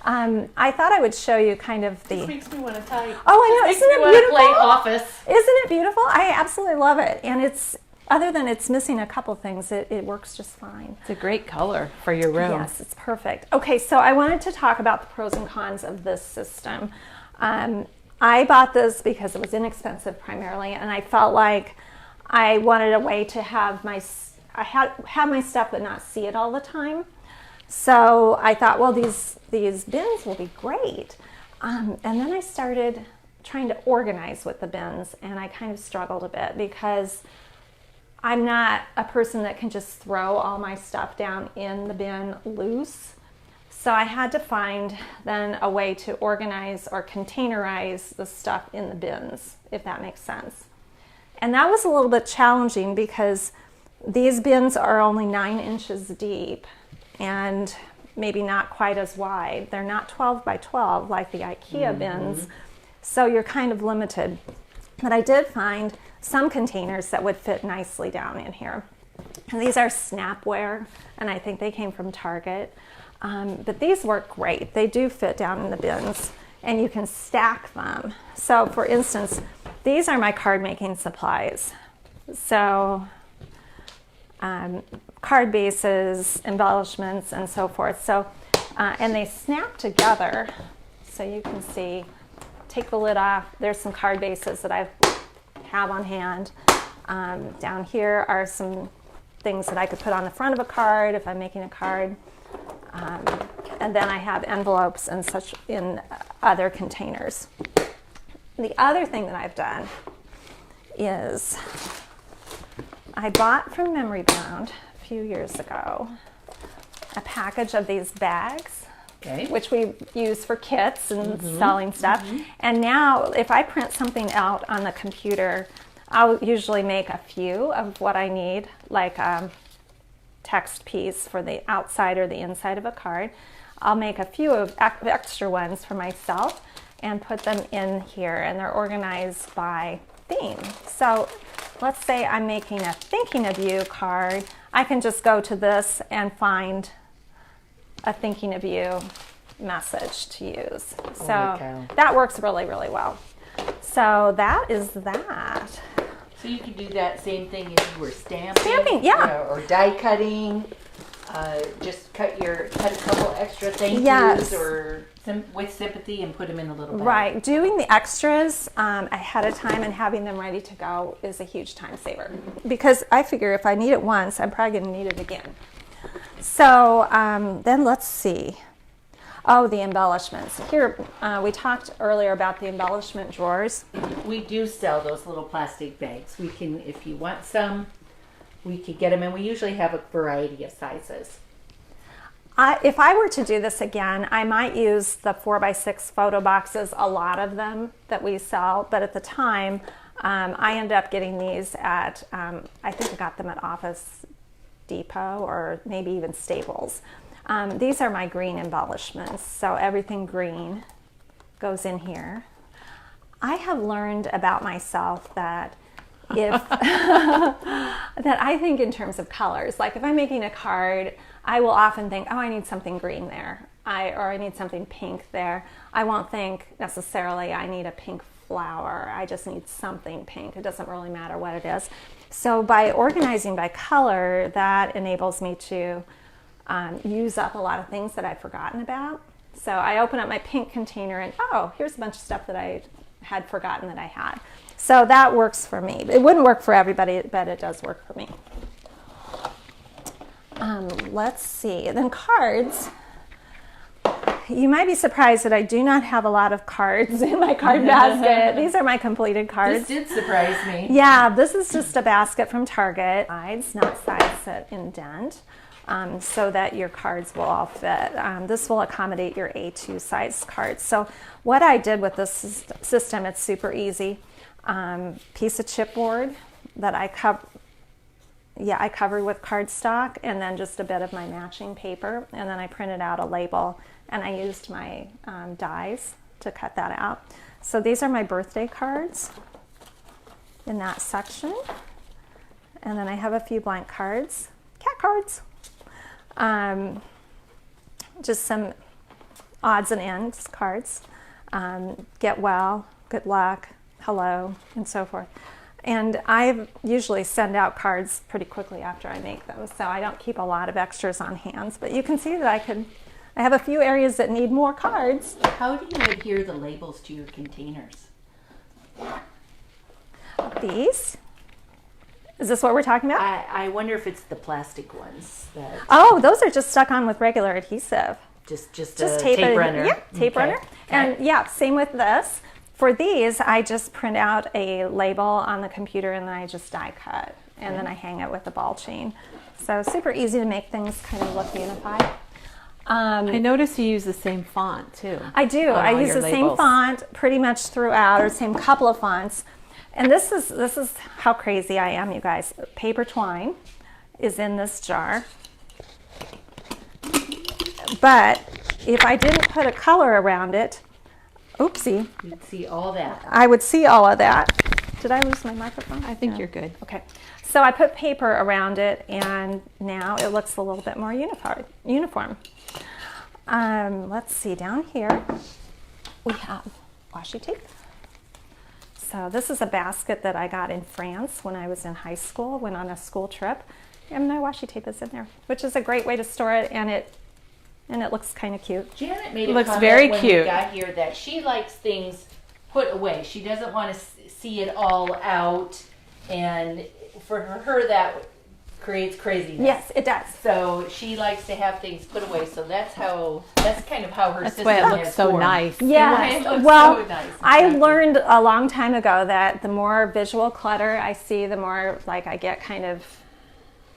Mm-hmm. I thought I would show you kind of the... This makes me want to type. Oh, I know. This Isn't makes it me want to beautiful? play Office. Isn't it beautiful? I absolutely love it. And it's, other than it's missing a couple things, it works just fine. It's a great color for your room. Yes, it's perfect. Okay, so I wanted to talk about the pros and cons of this system. I bought this because it was inexpensive primarily, and I felt like I wanted a way to have my stuff but not see it all the time. So I thought, well, these bins will be great. And then I started trying to organize with the bins, and I kind of struggled a bit because I'm not a person that can just throw all my stuff down in the bin loose. So I had to find then a way to organize or containerize the stuff in the bins, if that makes sense. And that was a little bit challenging because these bins are only 9 inches deep and maybe not quite as wide. They're not 12 by 12 like the IKEA bins, so you're kind of limited. But I did find some containers that would fit nicely down in here. And these are Snapware, and I think they came from Target. But these work great. They do fit down in the bins, and you can stack them. So for instance, these are my card making supplies. So card bases, embellishments, and so forth. So, and they snap together. So you can see, take the lid off. There's some card bases that I have on hand. Down here are some things that I could put on the front of a card if I'm making a card. And then I have envelopes and such in other containers. The other thing that I've done is I bought from Memory Bound a few years ago a package of these bags, Okay. which we use for kits and selling stuff. And now if I print something out on the computer, I'll usually make a few of what I need, like a text piece for the outside or the inside of a card. I'll make a few of extra ones for myself and put them in here, and they're organized by theme. So let's say I'm making a thinking of you card. I can just go to this and find a thinking of you message to use. So cow. that works really, really well. So that is that. So you could do that same thing if you were stamping. Stamping, yeah. Or die cutting. Just cut a couple extra thank Yes. yous or with sympathy and put them in a little bag. Right. Doing the extras ahead of time and having them ready to go is a huge time saver, because I figure if I need it once, I'm probably going to need it again. So then let's see. Oh, the embellishments. Here, we talked earlier about the embellishment drawers. We do sell those little plastic bags. We can, if you want some, we could get them, and we usually have a variety of sizes. If I were to do this again, I might use the 4x6 photo boxes, a lot of them that we sell, but at the time, I ended up getting these at, I think I got them at Office Depot or maybe even Staples. These are my green embellishments, so everything green goes in here. I have learned about myself that if that I think in terms of colors. Like if I'm making a card, I will often think, oh, I need something green there, or I need something pink there. I won't think necessarily I need a pink flower. I just need something pink. It doesn't really matter what it is. So by organizing by color, that enables me to use up a lot of things that I've forgotten about. So I open up my pink container and, oh, here's a bunch of stuff that I had forgotten that I had. So that works for me. It wouldn't work for everybody, but it does work for me. Let's see. Then cards. You might be surprised that I do not have a lot of cards in my card basket. These are my completed cards. This did surprise me. Yeah, this is just a basket from Target. Sides, not sides that indent, so that your cards will all fit. This will accommodate your A2 size cards. So what I did with this system, it's super easy. Piece of chipboard that I covered with cardstock, and then just a bit of my matching paper, and then I printed out a label, and I used my dies to cut that out. So these are my birthday cards in that section, and then I have a few blank cards, cat cards, just some odds and ends cards, get well, good luck, hello, and so forth. And I usually send out cards pretty quickly after I make those, so I don't keep a lot of extras on hand. But you can see that I have a few areas that need more cards. How do you adhere the labels to your containers? These? Is this what we're talking about? I wonder if it's the plastic ones that Oh, those are just stuck on with regular adhesive. just Tape it, runner. Yeah, tape Okay. runner. And yeah, same with this. For these, I just print out a label on the computer and then I just die cut. And then I hang it with a ball chain. So super easy to make things kind of look unified. I notice you use the same font too. I do. on I all use your the same labels. font pretty much throughout, or same couple of fonts. And this is how crazy I am, you guys. Paper twine is in this jar. But if I didn't put a color around it, oopsie, You'd see all that. I would see all of that. Did I lose my microphone? I think No. you're good. Okay. So I put paper around it, and now it looks a little bit more uniform. Let's see, down here we have washi tape. So this is a basket that I got in France when I was in high school, went on a school trip, and my washi tape is in there, which is a great way to store it, and it looks kind of cute. Janet made a Looks comment very when cute. we got here that she likes things put away. She doesn't want to see it all out, and for her that creates craziness. Yes, it does. So she likes to have things put away. So that's kind of how her That's system why it looks has so formed. nice. Yes. It looks Well, so nice. I Exactly. learned a long time ago that the more visual clutter I see, the more like I get kind of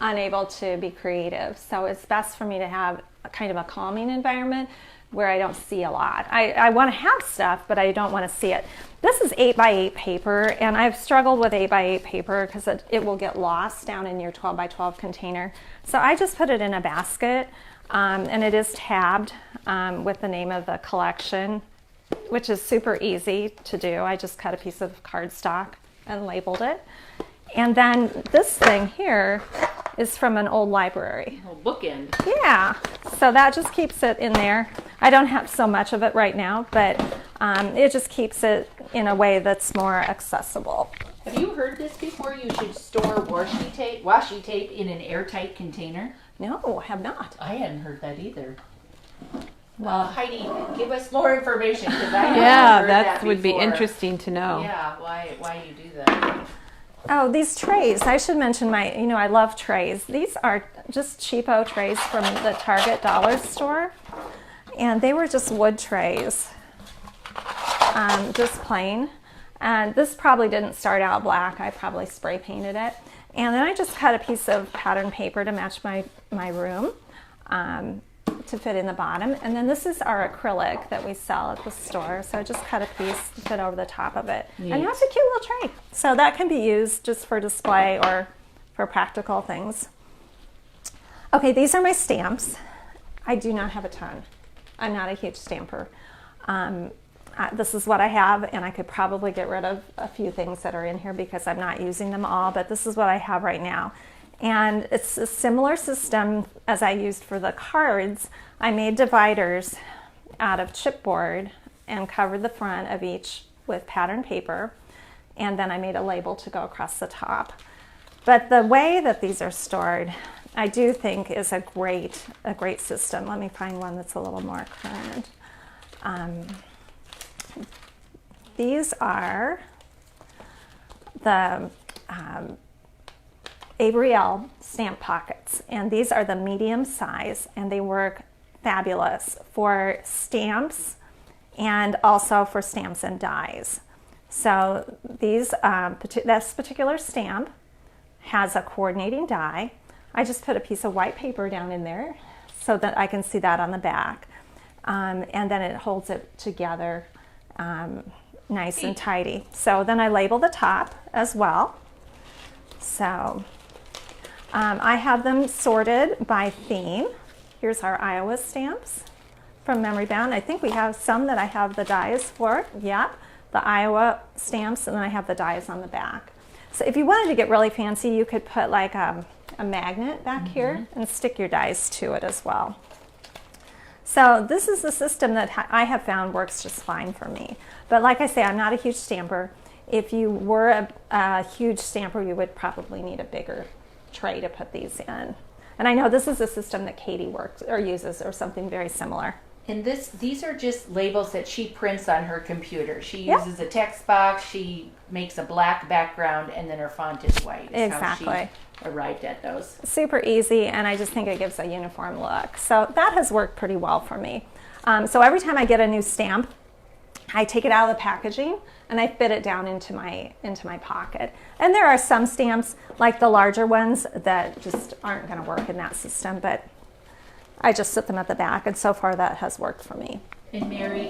unable to be creative. So it's best for me to have a kind of a calming environment where I don't see a lot. I want to have stuff, but I don't want to see it. This is 8x8 paper, and I've struggled with 8x8 paper because it will get lost down in your 12x12 container. So I just put it in a basket, and it is tabbed with the name of the collection, which is super easy to do. I just cut a piece of cardstock and labeled it. And then this thing here is from an old library. Oh, bookend. Yeah, so that just keeps it in there. I don't have so much of it right now, but it just keeps it in a way that's more accessible. Have you heard this before? You should store washi tape in an airtight container. No, I have not. I hadn't heard that either. Heidi, give us more information because I haven't Yeah, heard that that would be before. interesting to know. Yeah, why you do that? Oh, these trays. I should mention I love trays. These are just cheapo trays from the Target dollar store. And they were just wood trays, just plain. And this probably didn't start out black. I probably spray painted it. And then I just cut a piece of pattern paper to match my room to fit in the bottom. And then this is our acrylic that we sell at the store. So I just cut a piece to fit over the top of it. Neat. And that's a cute little tray. So that can be used just for display or for practical things. Okay, these are my stamps. I do not have a ton. I'm not a huge stamper. This is what I have, and I could probably get rid of a few things that are in here because I'm not using them all, but this is what I have right now. And it's a similar system as I used for the cards. I made dividers out of chipboard and covered the front of each with pattern paper, and then I made a label to go across the top. But the way that these are stored, I do think is a great system. Let me find one that's a little more current. These are the Abrielle stamp pockets, and these are the medium size, and they work fabulous for stamps and also for stamps and dies. So these this particular stamp has a coordinating die. I just put a piece of white paper down in there so that I can see that on the back, and then it holds it together nice and tidy. So then I label the top as well. So I have them sorted by theme. Here's our Iowa stamps from Memory Bound. I think we have some that I have the dies for. Yeah, the Iowa stamps, and then I have the dies on the back. So if you wanted to get really fancy, you could put like a magnet back here and stick your dies to it as well. So this is the system that I have found works just fine for me. But like I say, I'm not a huge stamper. If you were a huge stamper, you would probably need a bigger tray to put these in. And I know this is a system that Katie works or uses or something very similar. And these are just labels that she prints on her computer. She Yep. uses a text box, she makes a black background, and then her font is white. Is Exactly. how she arrived at those. Super easy, and I just think it gives a uniform look. So that has worked pretty well for me. So every time I get a new stamp, I take it out of the packaging and I fit it down into my pocket. And there are some stamps, like the larger ones, that just aren't going to work in that system, but I just sit them at the back, and so far that has worked for me. And Mary,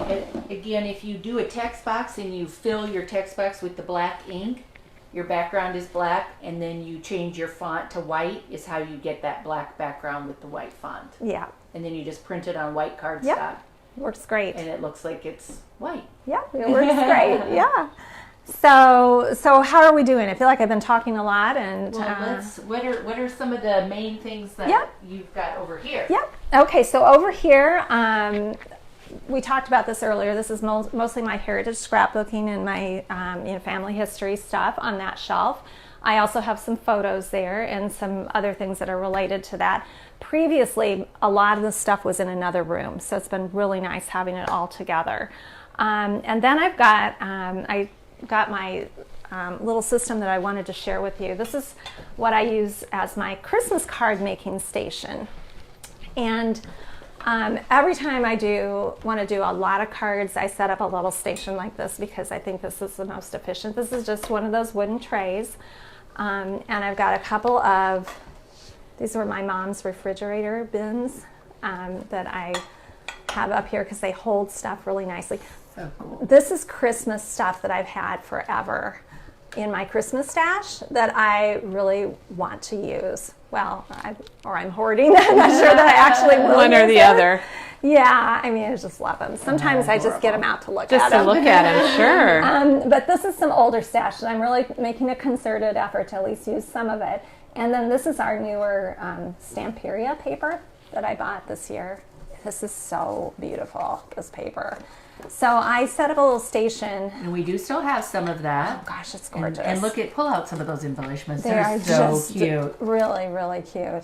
again, if you do a text box and you fill your text box with the black ink, your background is black, and then you change your font to white, is how you get that black background with the white font. Yeah, And then you just print it on white cardstock, Yep. works great. and it looks like it's white. Yeah, it works great. Yeah. So how are we doing? I feel like I've been talking a lot, and Well, what are some of the main things that Yep. you've got over here? Yep. Okay, so over here, we talked about this earlier. This is mostly my heritage scrapbooking and my family history stuff on that shelf. I also have some photos there and some other things that are related to that. Previously, a lot of the stuff was in another room, so it's been really nice having it all together. And then I got my little system that I wanted to share with you. This is what I use as my Christmas card making station. And every time I want to do a lot of cards, I set up a little station like this because I think this is the most efficient. This is just one of those wooden trays. And I've got a couple of, these were my mom's refrigerator bins that I have up here because they hold stuff really nicely. So cool. This is Christmas stuff that I've had forever in my Christmas stash that I really want to use. Well, I'm hoarding. I'm not sure that I actually will One or use the them. other. Yeah, I mean, I just love them. Sometimes I just get them out to look Just at to them. look at them, sure. But this is some older stash, and I'm really making a concerted effort to at least use some of it. And then this is our newer Stamperia paper that I bought this year. This is so beautiful, this paper. So I set up a little station. And we do still have some of that. Oh gosh, it's And, gorgeous. and pull out some of those embellishments. They They're are so just cute. really, really cute.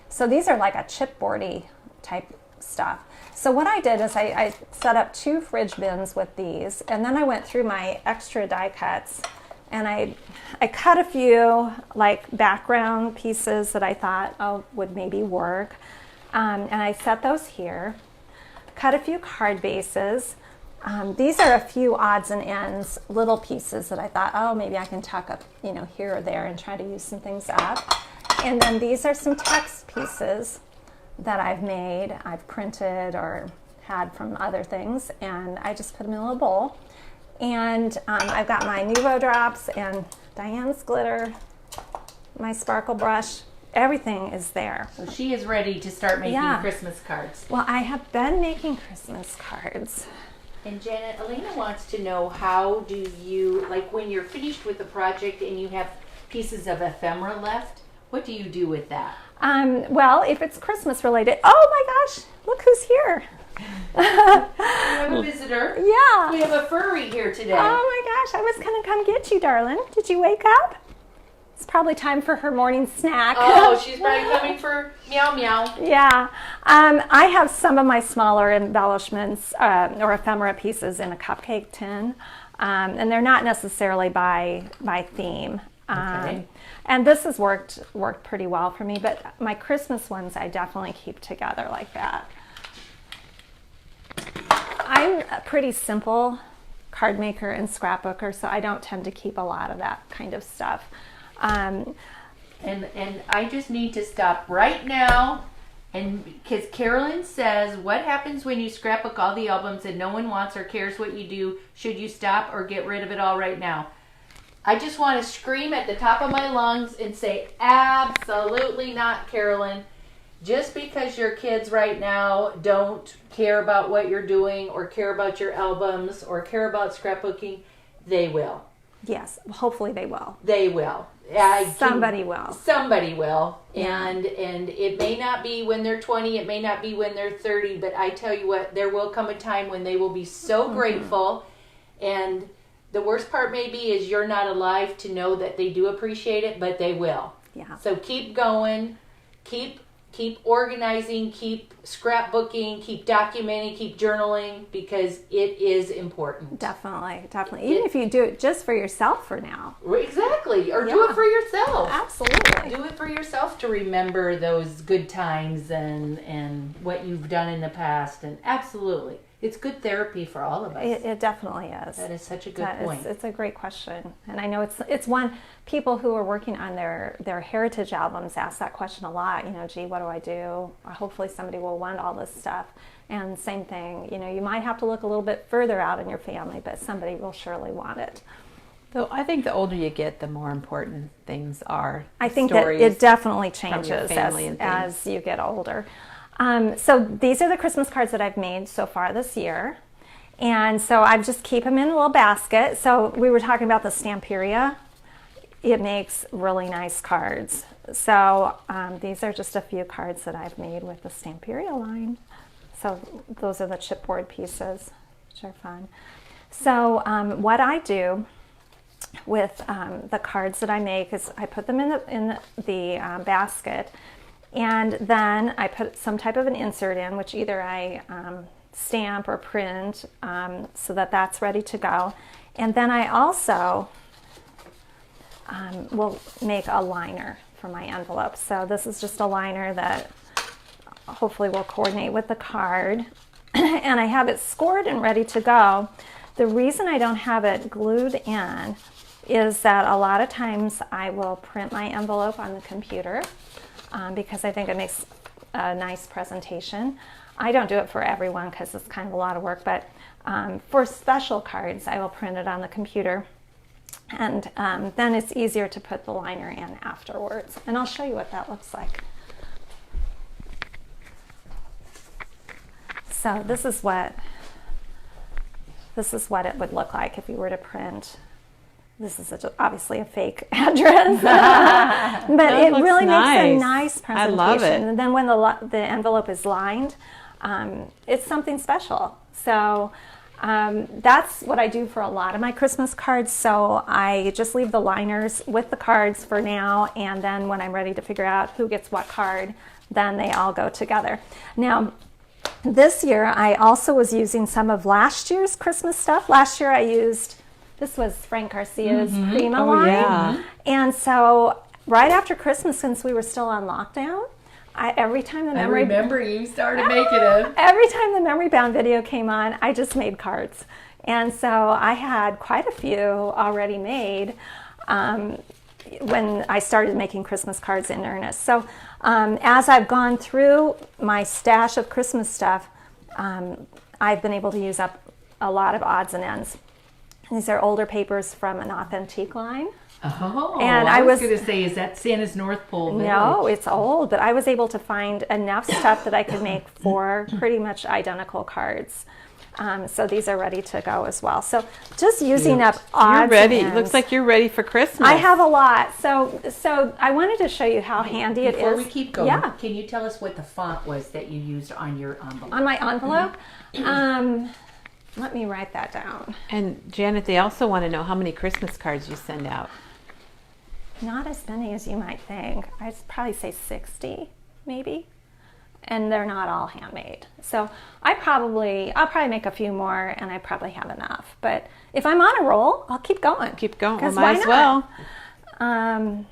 So these are like a chipboardy type stuff. So what I did is I set up 2 fridge bins with these, and then I went through my extra die cuts, and I cut a few like background pieces that I thought would maybe work, and I set those here. Cut a few card bases. These are a few odds and ends, little pieces that I thought, maybe I can tuck up, here or there and try to use some things up. And then these are some text pieces that I've made, I've printed or had from other things, and I just put them in a little bowl. And I've got my Nuvo drops and Diane's glitter, my sparkle brush. Everything is there. So she is ready to start making Yeah. Christmas cards. Well, I have been making Christmas cards. And Janet, Elena wants to know, how do you, like when you're finished with the project and you have pieces of ephemera left, what do you do with that? Well, if it's Christmas related, oh my gosh, look who's here. We have a visitor. Yeah. We have a furry here today. Oh my gosh, I was gonna come get you, darling. Did you wake up? It's probably time for her morning snack. Oh, she's probably coming for meow meow. Yeah. I have some of my smaller embellishments or ephemera pieces in a cupcake tin, and they're not necessarily by theme. Okay. And this has worked pretty well for me, but my Christmas ones I definitely keep together like that. I'm a pretty simple card maker and scrapbooker, so I don't tend to keep a lot of that kind of stuff. And I just need to stop right now, and because Carolyn says, what happens when you scrapbook all the albums and no one wants or cares what you do? Should you stop or get rid of it all right now? I just want to scream at the top of my lungs and say, absolutely not, Carolyn. Just because your kids right now don't care about what you're doing or care about your albums or care about scrapbooking, they will. Yes, hopefully they will. They will. Somebody will. Somebody will. Yeah. And it may not be when they're 20, it may not be when they're 30, but I tell you what, there will come a time when they will be so grateful. And the worst part maybe is you're not alive to know that they do appreciate it, but they will. Yeah. So keep going, keep organizing, keep scrapbooking, keep documenting, keep journaling, because it is important. Definitely. Even if you do it just for yourself for now. Exactly. Or do Yeah. it for yourself. Absolutely. Do it for yourself to remember those good times and what you've done in the past. And absolutely. It's good therapy for all of us. It definitely is. That is such a good point. It's a great question. And I know it's one, people who are working on their heritage albums ask that question a lot. Gee, what do I do? Hopefully somebody will want all this stuff. And same thing, you might have to look a little bit further out in your family, but somebody will surely want it. So I think the older you get, the more important things are. I think that it definitely changes family and as you get older. So these are the Christmas cards that I've made so far this year. And so I just keep them in a little basket. So we were talking about the Stamperia. It makes really nice cards. So these are just a few cards that I've made with the Stamperia line. So those are the chipboard pieces, which are fun. So what I do with the cards that I make is I put them in the basket. And then I put some type of an insert in, which either I stamp or print so that that's ready to go. And then I also will make a liner for my envelope. So this is just a liner that hopefully will coordinate with the card. And I have it scored and ready to go. The reason I don't have it glued in is that a lot of times I will print my envelope on the computer because I think it makes a nice presentation. I don't do it for everyone because it's kind of a lot of work, but for special cards, I will print it on the computer. And then it's easier to put the liner in afterwards. And I'll show you what that looks like. So this is what it would look like if you were to print. This is obviously a fake address, but it really makes a nice presentation. I love it. And then when the envelope is lined, it's something special. So that's what I do for a lot of my Christmas cards. So I just leave the liners with the cards for now, and then when I'm ready to figure out who gets what card, then they all go together. Now, this year I also was using some of last year's Christmas stuff. Last year I used, this was Frank Garcia's Prima line. Yeah. And so right after Christmas, since we were still on lockdown, every time the memory... I remember you started making them. Every time the Memory Bound video came on, I just made cards. And so I had quite a few already made when I started making Christmas cards in earnest. So as I've gone through my stash of Christmas stuff, I've been able to use up a lot of odds and ends. These are older papers from an Authentique line. Oh, And I I was was- going to say, is that Santa's North Pole Village? No, it's old, but I was able to find enough stuff that I could make 4 pretty much identical cards. So these are ready to go as well. So just using up odds You're ready. and ends. Looks like you're ready for Christmas. I have a lot. So I wanted to show you how handy it is. Before we keep going, Yeah. can you tell us what the font was that you used on your envelope? On my envelope, let me write that down. And Janet, they also want to know how many Christmas cards you send out. Not as many as you might think. I'd probably say 60, maybe. And they're not all handmade. So I'll probably make a few more, and I probably have enough. But if I'm on a roll, I'll keep going. Keep going. Well, 'Cause might why as not? well.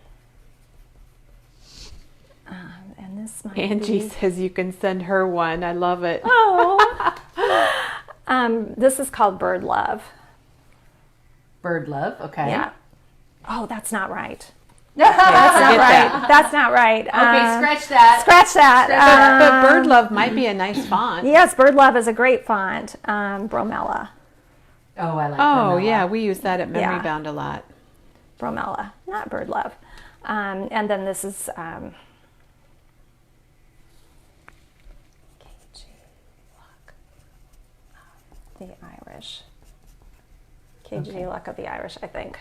And this might Angie be... says you can send her one. I love it. Oh. This is called Bird Love. Bird Love, okay. Yeah. Oh, that's not right. That's Not right. That's not right. Okay, scratch that. Scratch that. But Bird Love might be a nice font. Yes, Bird Love is a great font. Bromella. Oh, I like Oh, Brunella. yeah. We use that at Memory Yeah. Bound a lot. Bromella, not Bird Love. And then this is KG Luck of the Irish. KG Luck of the Irish, I think.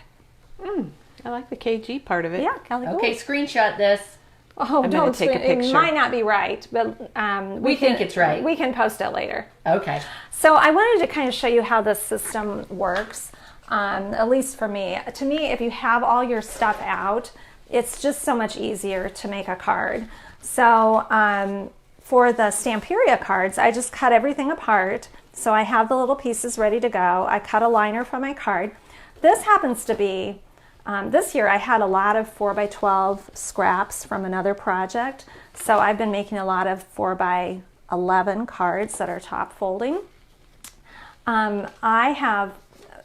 I like the KG part of it. Yeah, Kelly. Okay, screenshot this. Oh, I'm no, gonna take a it picture. might not be right, but We think it's right. We can post it later. Okay. So I wanted to kind of show you how the system works, at least for me. To me, if you have all your stuff out, it's just so much easier to make a card. So for the Stamperia cards, I just cut everything apart. So I have the little pieces ready to go. I cut a liner for my card. This happens to be, this year I had a lot of 4x12 scraps from another project. So I've been making a lot of 4x11 cards that are top folding. I have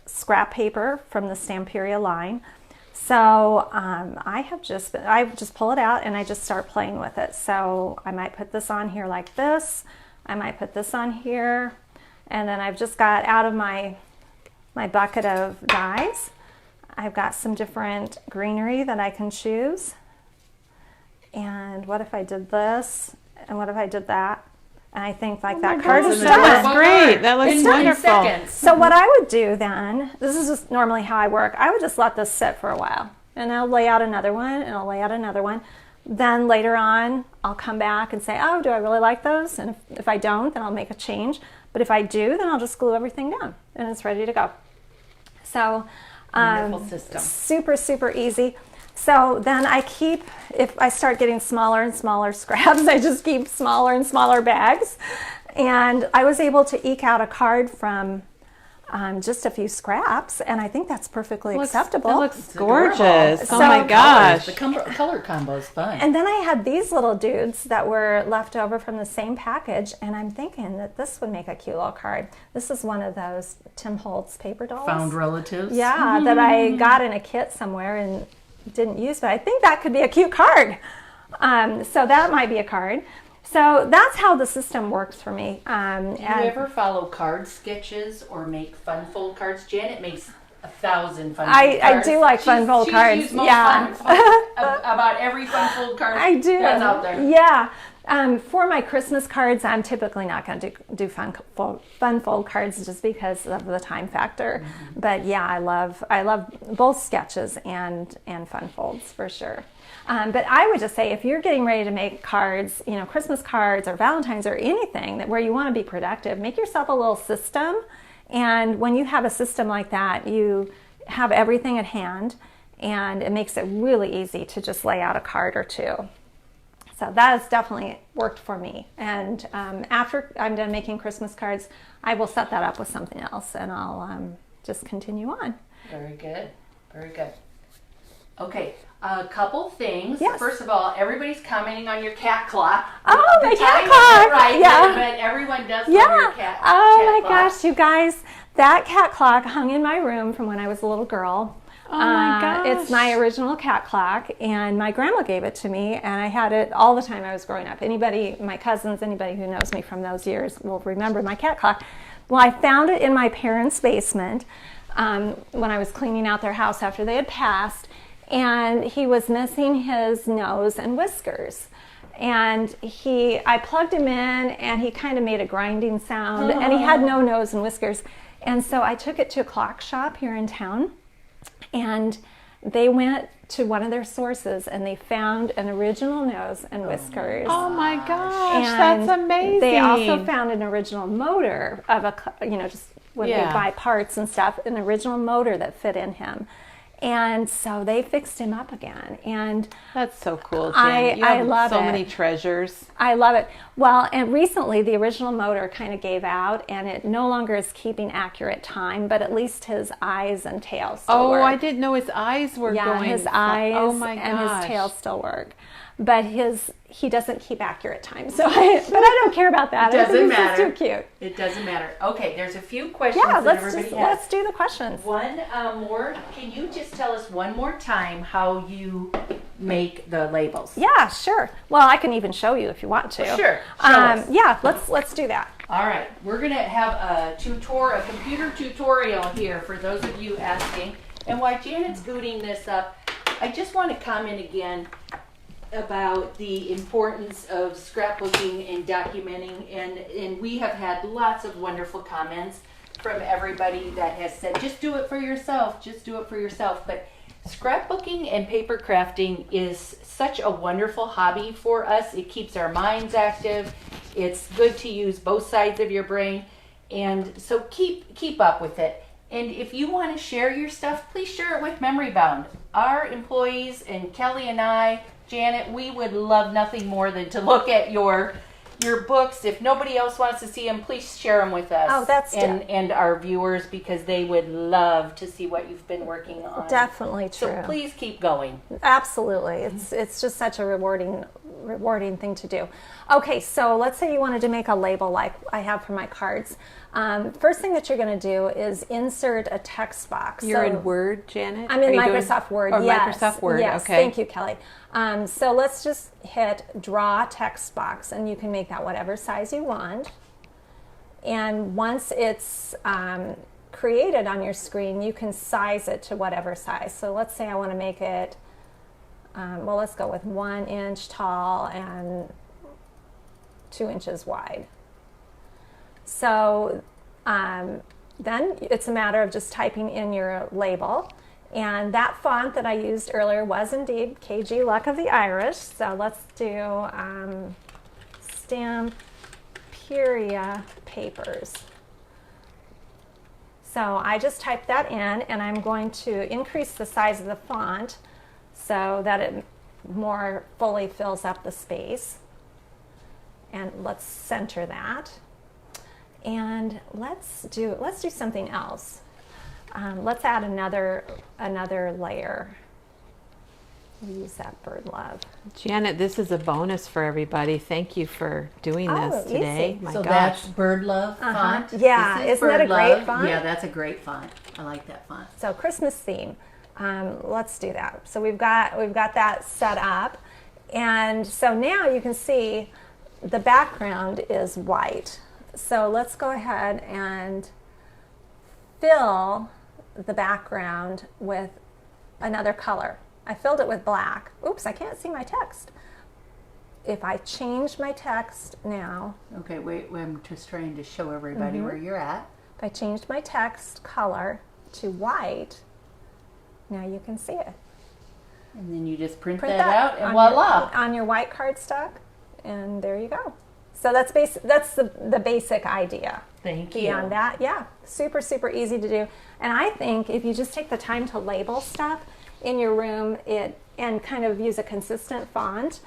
scrap paper from the Stamperia line. So I just pull it out and I just start playing with it. So I might put this on here like this. I might put this on here. And then I've just got out of my bucket of dies, I've got some different greenery that I can choose. And what if I did this? And what if I did that? And I think like that card is That done. looks great. That looks In wonderful. 10 seconds. So what I would do then, this is just normally how I work, I would just let this sit for a while. And I'll lay out another one, and I'll lay out another one. Then later on, I'll come back and say, oh, do I really like those? And if I don't, then I'll make a change. But if I do, then I'll just glue everything down, and it's ready to go. So Wonderful system. super, super easy. So then if I start getting smaller and smaller scraps, I just keep smaller and smaller bags. And I was able to eke out a card from just a few scraps, and I think that's perfectly acceptable. It looks adorable. gorgeous. So Oh my gosh. The color combo is fun. And then I had these little dudes that were left over from the same package, and I'm thinking that this would make a cute little card. This is one of those Tim Holtz paper dolls. Found relatives. Yeah, that I got in a kit somewhere and didn't use, but I think that could be a cute card. So that might be a card. So that's how the system works for me. Do you ever follow card sketches or make fun fold cards? Janet makes 1,000 fun fold cards. I do like fun fold cards. She's used Yeah. about every fun fold card I do. that's out there. Yeah. For my Christmas cards, I'm typically not going to do fun fold cards just because of the time factor. Mm-hmm. But yeah, I love both sketches and fun folds for sure. But I would just say if you're getting ready to make cards, Christmas cards or Valentine's or anything where you want to be productive, make yourself a little system. And when you have a system like that, you have everything at hand, and it makes it really easy to just lay out a card or two. So that has definitely worked for me. And after I'm done making Christmas cards, I will set that up with something else, and I'll just continue on. Very good. Very good. Okay, a couple things. Yes. First of all, everybody's commenting on your cat clock. Oh, The my cat time clock. isn't right, Yeah. but everyone does love Yeah. your cat. Oh cat my clock. gosh, you guys, that cat clock hung in my room from when I was a little girl. Oh my gosh. It's my original cat clock, and my grandma gave it to me, and I had it all the time I was growing up. Anybody, my cousins, anybody who knows me from those years will remember my cat clock. Well, I found it in my parents' basement when I was cleaning out their house after they had passed, and he was missing his nose and whiskers. And I plugged him in, and he kind of made a grinding sound, and he had no nose and whiskers. And so I took it to a clock shop here in town, and they went to one of their sources, and they found an original nose and whiskers. Oh my gosh, And that's amazing. They also found an original motor of just when Yeah. they buy parts and stuff, an original motor that fit in him. And so they fixed him up again. And That's so cool, I Jen. You have love so it. many treasures. I love it. Well, and recently the original motor kind of gave out, and it no longer is keeping accurate time, but at least his eyes and tail still work. I didn't know his eyes were Yeah, going. his eyes Oh my gosh. and his tail still work. But he doesn't keep accurate time. But I don't care about that. I think Doesn't it's just matter. too cute. It doesn't matter. Okay, there's a few questions Yeah, that everybody has. let's do the questions. One more. Can you just tell us one more time how you make the labels? Yeah, sure. Well, I can even show you if you want to. Sure. Show us. Yeah, let's do that. All right, we're gonna have a computer tutorial here for those of you asking. And while Janet's booting this up, I just want to comment again about the importance of scrapbooking and documenting, and we have had lots of wonderful comments from everybody that has said, just do it for yourself, but scrapbooking and paper crafting is such a wonderful hobby for us. It keeps our minds active. It's good to use both sides of your brain, and so keep up with it. And if you want to share your stuff, please share it with Memory Bound. Our employees and Kelly and I, Janet, we would love nothing more than to look at your books. If nobody else wants to see them, please share them with us. Oh, that's and our viewers, because they would love to see what you've been working on. Definitely true. So please keep going. Absolutely. It's just such a rewarding thing to do. Okay, so let's say you wanted to make a label like I have for my cards. First thing that you're going to do is insert a text box. You're So- in Word, Janet? I'm in Are you doing- Microsoft Word. Oh, Yes. Microsoft Word. Yes. Okay. Thank you, Kelly. So let's just hit Draw Text Box, and you can make that whatever size you want. And once it's created on your screen, you can size it to whatever size. So let's say I want to make it, let's go with 1 inch tall and 2 inches wide. So then it's a matter of just typing in your label. And that font that I used earlier was indeed KG Luck of the Irish. So let's do Stamperia Papers. So I just typed that in, and I'm going to increase the size of the font so that it more fully fills up the space. And let's center that. And let's do something else. Let's add another layer. We'll use that bird love. Janet, this is a bonus for everybody. Thank you for doing this today. Easy. My So gosh. that's Bird Love font. Yeah, This is isn't that a Bird great Love. font? Yeah, that's a great font. I like that font. So Christmas theme. Let's do that. So we've got that set up, and so now you can see the background is white. So let's go ahead and fill the background with another color. I filled it with black. Oops, I can't see my text. If I change my text now, Okay, wait, I'm just trying to show everybody where you're at. if I changed my text color to white, now you can see it. And then you just print Print that out and on voila. on your white cardstock, and there you go. So that's the basic idea. Thank you. Beyond that, yeah, super easy to do. And I think if you just take the time to label stuff in your room, and kind of use a consistent font,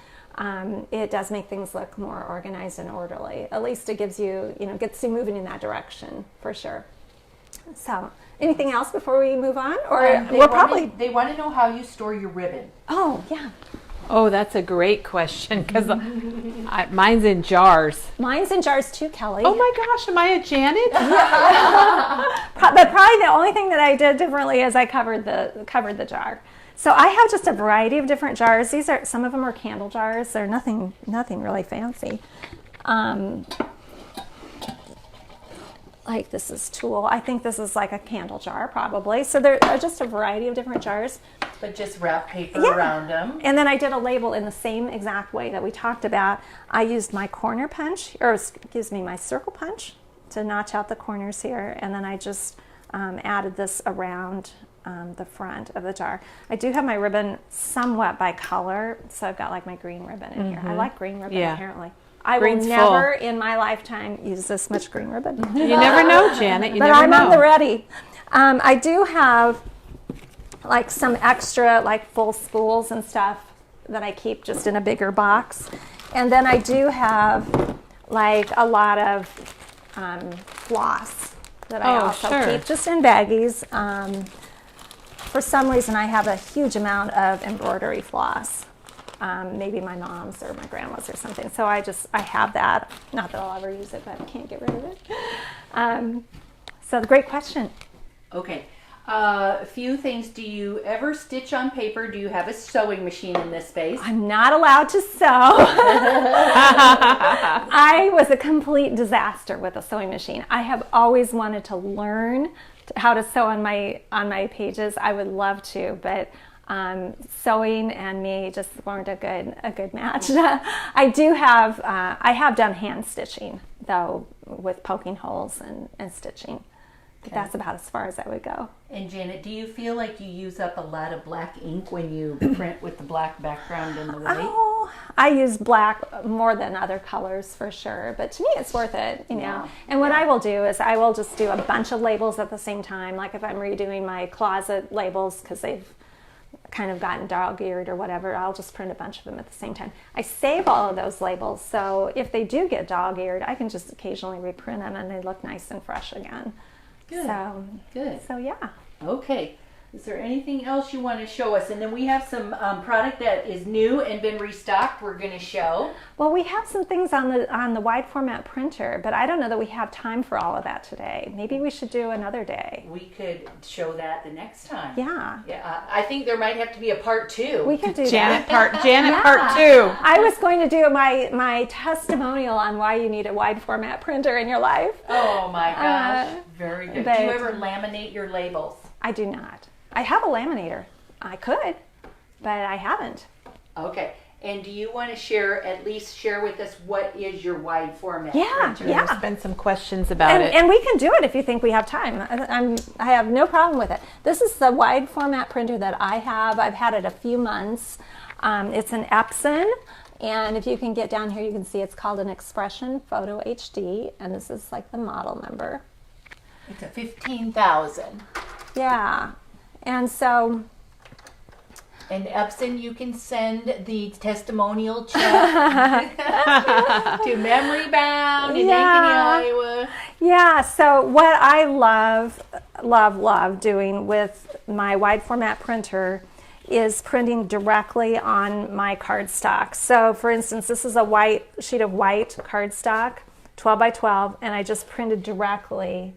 it does make things look more organized and orderly. At least it gives you, gets you moving in that direction for sure. So, anything else before we move on, or They want to know how you store your ribbon. Oh yeah. Oh, that's a great question because mine's in jars. Mine's in jars too, Kelly. Oh my gosh, am I a Janet? But probably the only thing that I did differently is I covered the jar. So I have just a variety of different jars. Some of them are candle jars. They're nothing really fancy. Like this is tulle. I think this is like a candle jar probably. So there are just a variety of different jars. But just wrap paper Yeah. around them. And then I did a label in the same exact way that we talked about. I used my corner punch, my circle punch to notch out the corners here. And then I just added this around the front of the jar. I do have my ribbon somewhat by color. So I've got like my green ribbon in here. I like green ribbon apparently. I Green's will never in my lifetime use this much green ribbon. You never know, Janet. You But never I'm know. on the ready. I do have like some extra like full spools and stuff that I keep just in a bigger box. And then I do have like a lot of floss that I also keep just in baggies. For some reason I have a huge amount of embroidery floss. Maybe my mom's or my grandma's or something. So I have that. Not that I'll ever use it, but I can't get rid of it. So great question. Okay. A few things. Do you ever stitch on paper? Do you have a sewing machine in this space? I'm not allowed to sew. I was a complete disaster with a sewing machine. I have always wanted to learn how to sew on my pages. I would love to, but sewing and me just weren't a good match. I have done hand stitching though, with poking holes and stitching. But that's about as far as I would go. And Janet, do you feel like you use up a lot of black ink when you print with the black background and the white? Oh, I use black more than other colors for sure, but to me it's worth it, Yeah. And what I will do is I will just do a bunch of labels at the same time, like if I'm redoing my closet labels because they've kind of gotten dog-eared or whatever, I'll just print a bunch of them at the same time. I save all of those labels, so if they do get dog-eared, I can just occasionally reprint them and they look nice and fresh again. Good. Good. So yeah. Okay. Is there anything else you want to show us? And then we have some product that is new and been restocked we're going to show. Well, we have some things on the wide format printer, but I don't know that we have time for all of that today. Maybe we should do another day. We could show that the next time. Yeah. Yeah, I think there might have to be a part 2. We could do Janet that. part 2. I was going to do my testimonial on why you need a wide format printer in your life. Oh my gosh. Very good. Do but- you ever laminate your labels? I do not. I have a laminator. I could, but I haven't. Okay. And do you want to share with us what is your wide format Yeah, printer? yeah. There's been some questions about it. And we can do it if you think we have time. I have no problem with it. This is the wide format printer that I have. I've had it a few months. It's an Epson. And if you can get down here, you can see it's called an Expression Photo HD. And this is like the model number. It's a 15,000. Yeah. And so... And Epson, you can send the testimonial check to Memory Bound in Ankeny, Iowa. Yeah, so what I love doing with my wide format printer is printing directly on my cardstock. So for instance, this is a white sheet of white cardstock, 12 by 12, and I just printed directly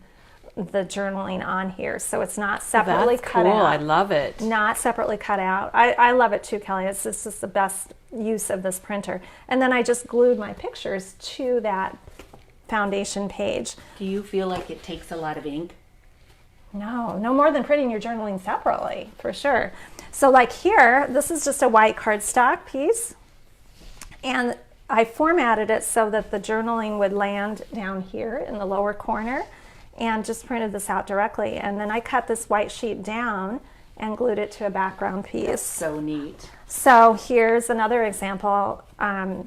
the journaling on here. So it's not separately That's cut cool. out. I love it. Not separately cut out. I love it too, Kelly. This is the best use of this printer. And then I just glued my pictures to that foundation page. Do you feel like it takes a lot of ink? No more than printing your journaling separately, for sure. So like here, this is just a white cardstock piece. And I formatted it so that the journaling would land down here in the lower corner, and just printed this out directly. And then I cut this white sheet down and glued it to a background piece. So neat. So here's another example.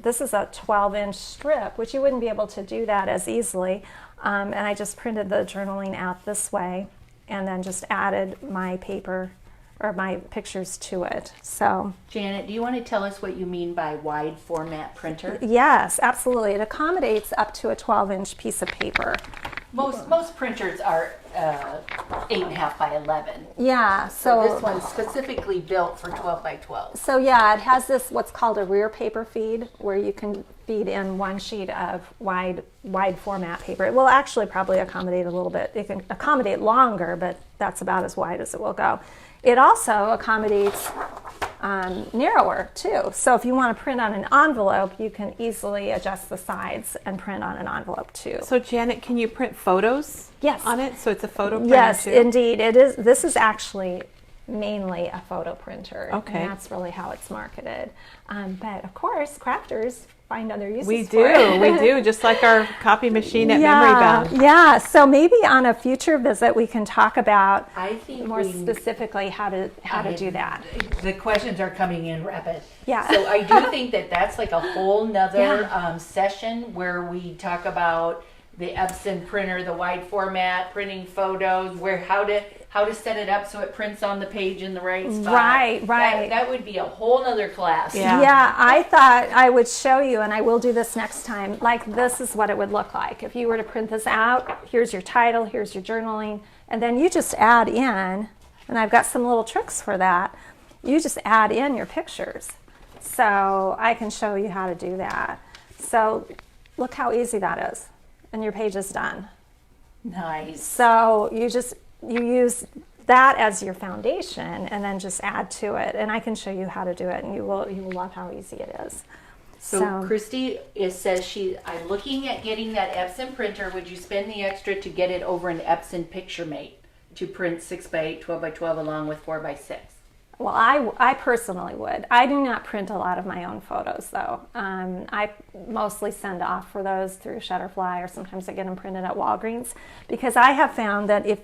This is a 12-inch strip, which you wouldn't be able to do that as easily. And I just printed the journaling out this way and then just added my paper or my pictures to it. So Janet, do you want to tell us what you mean by wide format printer? yes, absolutely. It accommodates up to a 12-inch piece of paper. Most printers are 8.5 by 11. Yeah, So this one's specifically built for 12 by 12. So yeah, it has this what's called a rear paper feed, where you can feed in one sheet of wide format paper. It will actually probably accommodate a little bit. It can accommodate longer, but that's about as wide as it will go. It also accommodates narrower too. So if you want to print on an envelope, you can easily adjust the sides and print on an envelope too. So Janet, can you print photos Yes. on it? So it's a photo printer Yes, too? indeed. It is. This is actually mainly a photo printer. Okay. And that's really how it's marketed. But of course, crafters find other uses We for it. we do, just like our copy machine at Memory Bound. Yeah, so maybe on a future visit we can talk about I think more specifically how to do that. The questions are coming in rapid. Yeah. So I do think that that's like a whole nother Yeah. session where we talk about the Epson printer, the wide format, printing photos, how to set it up so it prints on the page in the right spot. Right. That would be a whole nother class. Yeah. Yeah, I thought I would show you, and I will do this next time. Like, this is what it would look like. If you were to print this out, here's your title, here's your journaling, and then you just add in, and I've got some little tricks for that. You just add in your pictures. So I can show you how to do that. So look how easy that is. And your page is done. Nice. So you use that as your foundation and then just add to it. And I can show you how to do it, and you will love how easy it is. So Christy says I'm looking at getting that Epson printer. Would you spend the extra to get it over an Epson PictureMate to print 6 by 8, 12 by 12 along with 4 by 6? Well, I personally would. I do not print a lot of my own photos, though. I mostly send off for those through Shutterfly, or sometimes I get them printed at Walgreens, because I have found that if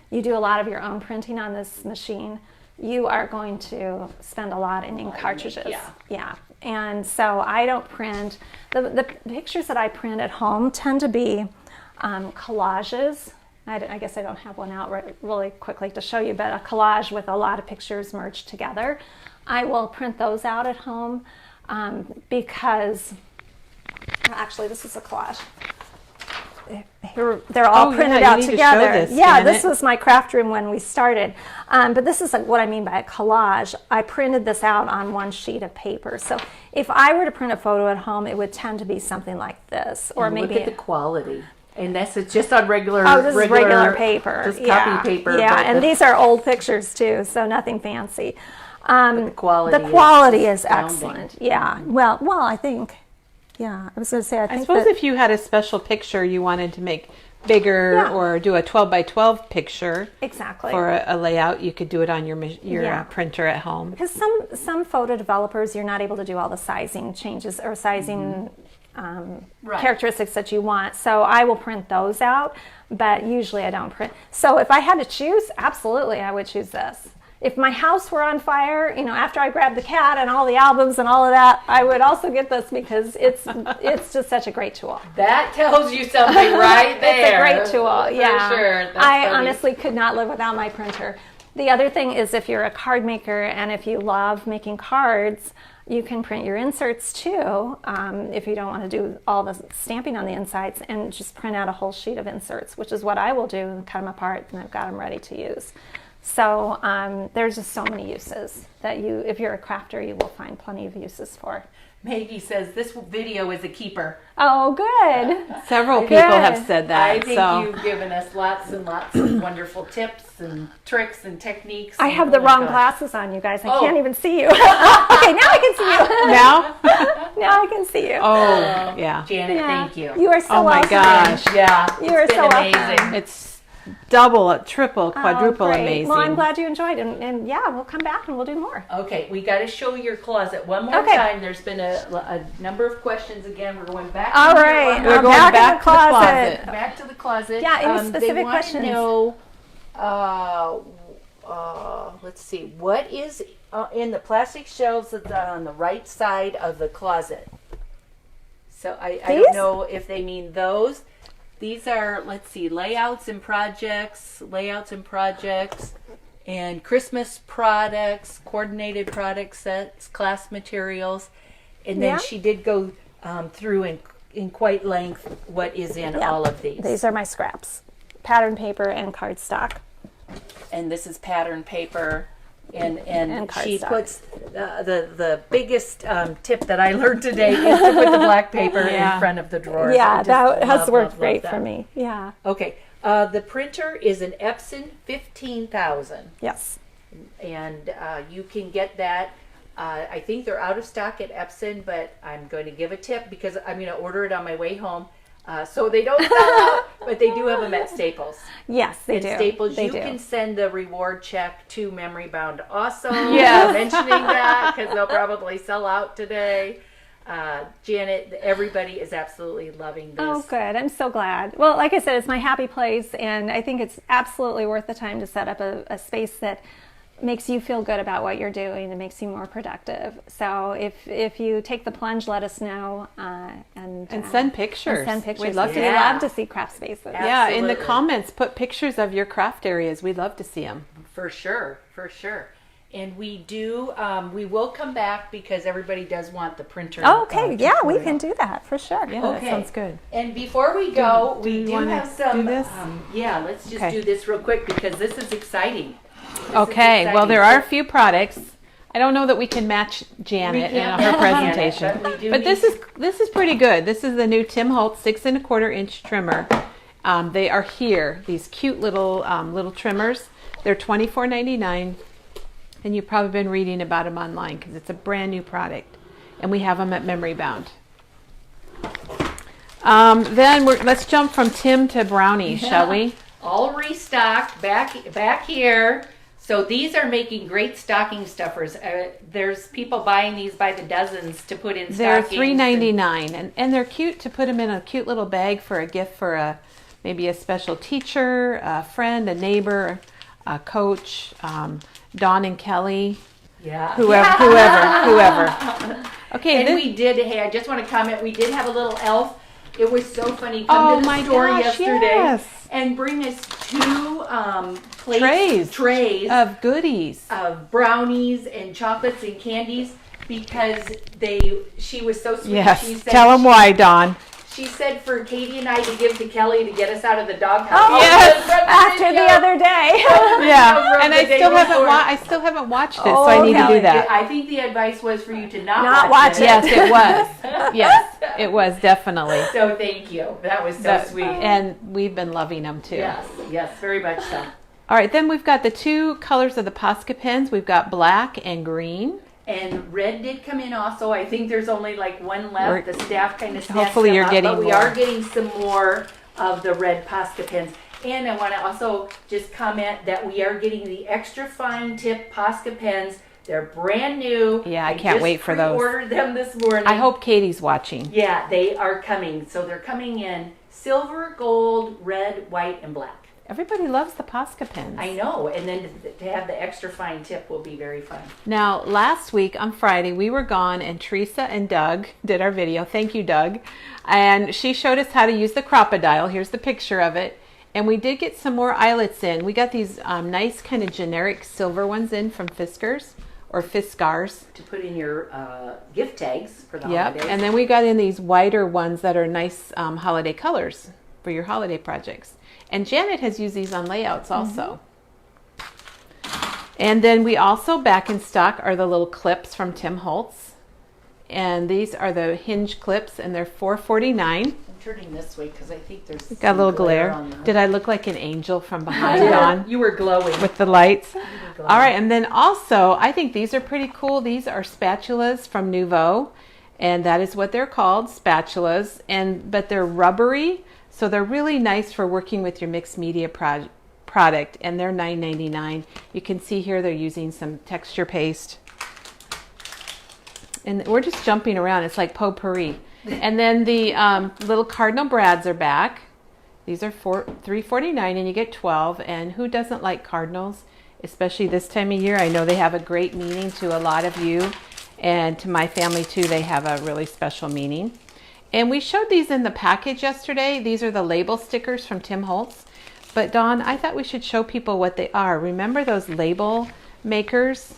you do a lot of your own printing on this machine, you are going to spend a lot in ink cartridges. Yeah. And so I don't print. The pictures that I print at home tend to be collages. I guess I don't have one out really quickly to show you, but a collage with a lot of pictures merged together. I will print those out at home because, actually, this is a collage. Here, they're all printed out together. This was my craft room when we started. But this is what I mean by a collage. I printed this out on one sheet of paper. So if I were to print a photo at home, it would tend to be something like this, or maybe look at the quality. And that's just on regular. This is regular paper. Just copy paper. Yeah, and these are old pictures too, so nothing fancy. The quality is excellent. Yeah. Well, I think. Yeah, I was going to say. I suppose if you had a special picture you wanted to make bigger, or do a 12 by 12 picture, exactly, for a layout, you could do it on your printer at home. Because some photo developers, you're not able to do all the sizing changes or sizing. Characteristics that you want. So I will print those out, but usually I don't print. So if I had to choose, absolutely I would choose this. If my house were on fire, after I grabbed the cat and all the albums and all of that, I would also get this because it's just such a great tool. That tells you something right there. It's a great tool, yeah. For sure. I honestly could not live without my printer. The other thing is if you're a card maker and if you love making cards, you can print your inserts too, if you don't want to do all the stamping on the insides, and just print out a whole sheet of inserts, which is what I will do, and cut them apart, and I've got them ready to use. So there's just so many uses that if you're a crafter, you will find plenty of uses for. Maggie says this video is a keeper. Oh, good. Several people have said that. I think you've given us lots and lots of wonderful tips and tricks and techniques. I have the wrong glasses on, you guys. I can't even see you. Okay, now I can see you. Now? Now I can see you. Oh, yeah. Janet, thank you. You are so Oh my welcome. gosh. Yeah, You are it's been so amazing. welcome. It's double, triple, quadruple Oh, great. amazing. Well, I'm glad you enjoyed it, and yeah, we'll come back and we'll do more. Okay, we got to show your closet one more Okay. time. There's been a number of questions again. We're going back. All to right, We're I'm going back, back in the to the closet. closet. back to the closet. Yeah, any They specific wanna questions? know, let's see, what is in the plastic shelves that's on the right side of the closet? So I These? don't know if they mean those. These are, let's see, layouts and projects, and Christmas products, coordinated product sets, class materials. And then Yeah. she did go through in quite length what is in Yeah. all of these. These are my scraps, pattern paper and cardstock. And this is pattern paper. And And she cardstock. puts the biggest tip that I learned today is to put the black paper Yeah. in front of the drawers. I Yeah, just that has love, worked love, great love for that. me. Yeah. Okay, the printer is an Epson 15,000, Yes. and you can get that. I think they're out of stock at Epson, but I'm going to give a tip because I'm going to order it on my way home. So they don't sell out, but they do have them at Staples. Yes, they At do. Staples, they you do. can send the reward check to Memory Bound also. Yes. Mentioning that because they'll probably sell out today. Janet, everybody is absolutely loving this. Oh, good. I'm so glad. Well, like I said, it's my happy place, and I think it's absolutely worth the time to set up a space that makes you feel good about what you're doing and makes you more productive. So if you take the plunge, let us know and send pictures. And send pictures. We'd love to We see love to see craft spaces. Yeah, in the Absolutely. comments, put pictures of your craft areas. We'd love to see them. For sure, for sure. And we do, we will come back because everybody does want the printer. Oh, okay. Yeah, we tutorial. can do that for sure. Yeah, that Okay. sounds good. And before we go, do we you do wanna have some. do this? Yeah, let's just Okay. do this real quick because this is exciting. This is Okay, well, exciting. there are a few products. I don't know that we can match Janet We in can't her match Janet, presentation, but we do but this need- is pretty good. This is the new Tim Holtz 6 1/4 inch trimmer. They are here. These cute little little trimmers. They're $24.99, and you've probably been reading about them online because it's a brand new product, and we have them at Memory Bound. Then let's jump from Tim to Brownie, shall we? All restocked back here. So these are making great stocking stuffers. There's people buying these by the dozens to put in They're stockings. $3.99, and they're cute to put them in a cute little bag for a gift for maybe a special teacher, a friend, a neighbor, a coach, Dawn and Kelly, Yeah. whoever. Okay, And this, we did. Hey, I just want to comment. We did have a little elf. It was so funny. Oh, Come to the my store gosh, yesterday yes. and bring us two trays of of goodies. brownies and chocolates and candies because she was so sweet. Yes, She said tell them why, Dawn. She said for Katie and I to give to Kelly to get us out of the doghouse. Oh, Yes. After the other day. Yeah, from and the I day still haven't before. I still haven't watched it, so I Oh, need to Kelly, do that. I think the advice was for you to Not not watch it. Yes, it was. Yes, it was definitely. So thank you. That was so That- sweet. And we've been loving them too. Yes, very much so. All right, then we've got the two colors of the Posca pens. We've got black and green. And red did come in also. I think there's only like one left. We're- The staff kind of snatched Hopefully them you're up, getting but we more. are getting some more of the red Posca pens. And I want to also just comment that we are getting the extra fine tip Posca pens. They're brand new. Yeah, I can't wait for those. I ordered them this morning. I hope Katie's watching. Yeah, they are coming. So they're coming in silver, gold, red, white, and black. Everybody loves the Posca pens. I know. And then to have the extra fine tip will be very fun. Now, last week on Friday, we were gone and Teresa and Doug did our video. Thank you, Doug. And she showed us how to use the Crop-A-Dial. Here's the picture of it. And we did get some more eyelets in. We got these nice kind of generic silver ones in from Fiskars or Fiskars. To put in your gift tags for the Yep. holidays. And then we got in these wider ones that are nice holiday colors for your holiday projects. And Janet has used these on layouts also. And then we also back in stock are the little clips from Tim Holtz. And these are the hinge clips and they're $4.49. I'm turning this way because I think there's Got a little glare. on them. Did I look like an angel from behind Dawn You were glowing. with the lights? glowing. All right, and then also, I think these are pretty cool. These are spatulas from Nouveau, and that is what they're called, spatulas. But they're rubbery, so they're really nice for working with your mixed media product, and they're $9.99. You can see here they're using some texture paste. And we're just jumping around. It's like potpourri. And then the little Cardinal Brads are back. These are $3.49 and you get 12. And who doesn't like cardinals, especially this time of year? I know they have a great meaning to a lot of you. And to my family too, they have a really special meaning. And we showed these in the package yesterday. These are the label stickers from Tim Holtz. But Dawn, I thought we should show people what they are. Remember those label makers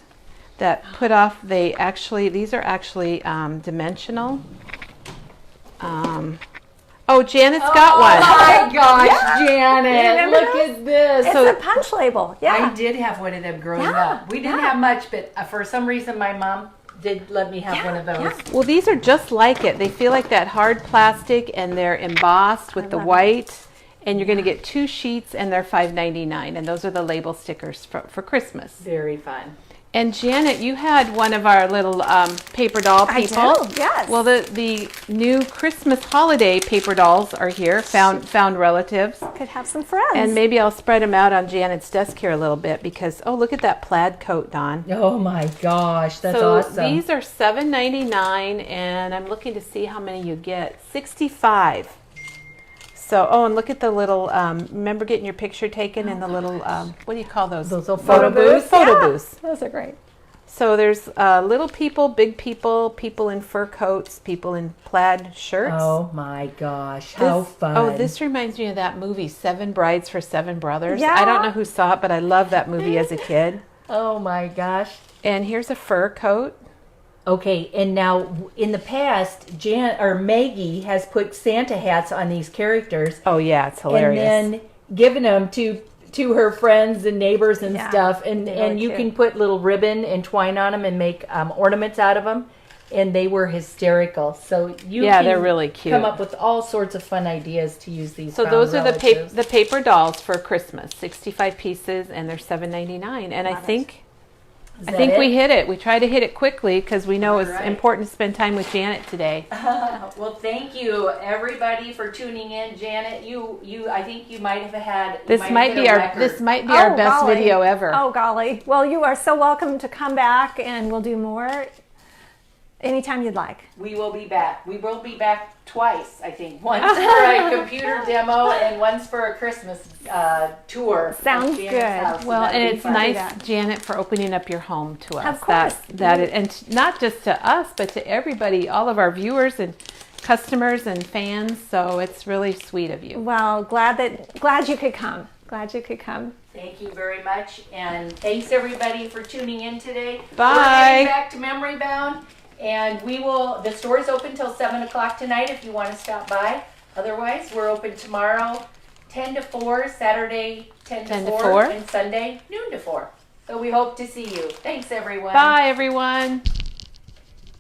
that put off, these are actually dimensional. Oh, Janet's got one. my gosh, Janet, remember look at this. It's a punch label. Yeah. I did have one of them growing Yeah, up. We didn't have much, but for some reason my mom did let me have one of those. yeah. Well, these are just like it. They feel like that hard plastic and they're embossed with the love it. white. And you're going to get 2 sheets and they're $5.99. And those are the label stickers for Christmas. Very fun. And Janet, you had one of our little paper doll I people. do, yes. Well, the new Christmas holiday paper dolls are here, found relatives. Could have some friends. And maybe I'll spread them out on Janet's desk here a little bit because, oh, look at that plaid coat, Dawn. Oh my gosh, that's So awesome. these are $7.99 and I'm looking to see how many you get. 65. So, oh, and look at the little, remember getting your picture taken in the little, what do you call those? Those little photo booths? Photo Yeah, booths. Those are great. So there's little people, big people, people in fur coats, people in plaid shirts. Oh my gosh, how fun. Oh, this reminds me of that movie, 7 Brides for 7 Brothers. Yeah. I don't know who saw it, but I loved that movie as a kid. Oh my gosh. And here's a fur coat. Okay, and now in the past, Maggie has put Santa hats on these characters Oh, yeah, it's hilarious. and then given them to her friends and neighbors and Yeah, stuff, and they're really you cute. can put little ribbon and twine on them and make ornaments out of them, and they were hysterical. So you Yeah, can they're really cute. come up with all sorts of fun ideas to use these. So found those are relatives. the paper dolls for Christmas, 65 pieces, and they're $7.99. And I think that we it? hit it. We try to hit it quickly because we know it's right. important to spend time with Janet today. Well, thank you everybody for tuning in, Janet. I think you might have had This might be our best golly. video ever. Oh, golly. Well, you are so welcome to come back and we'll do more anytime you'd like. We will be back. We will be back twice, I think. Once for a computer demo and once for a Christmas tour. of Sounds Janet's good. house. So Well, that'll and be it's fun. nice, that. Janet, for opening up your home to us. Of course. And not just to us, but to everybody, all of our viewers and customers and fans. So it's really sweet of you. Well, glad you could come. Glad you could come. Thank you very much. And thanks everybody for tuning in today. Bye. We're getting back to Memory Bound. And the store is open till 7 o'clock tonight if you want to stop by. Otherwise, we're open tomorrow 10 to 4, Saturday 10 to 4, and Sunday noon to 4. So we hope to see you. Thanks, everyone. Bye, everyone.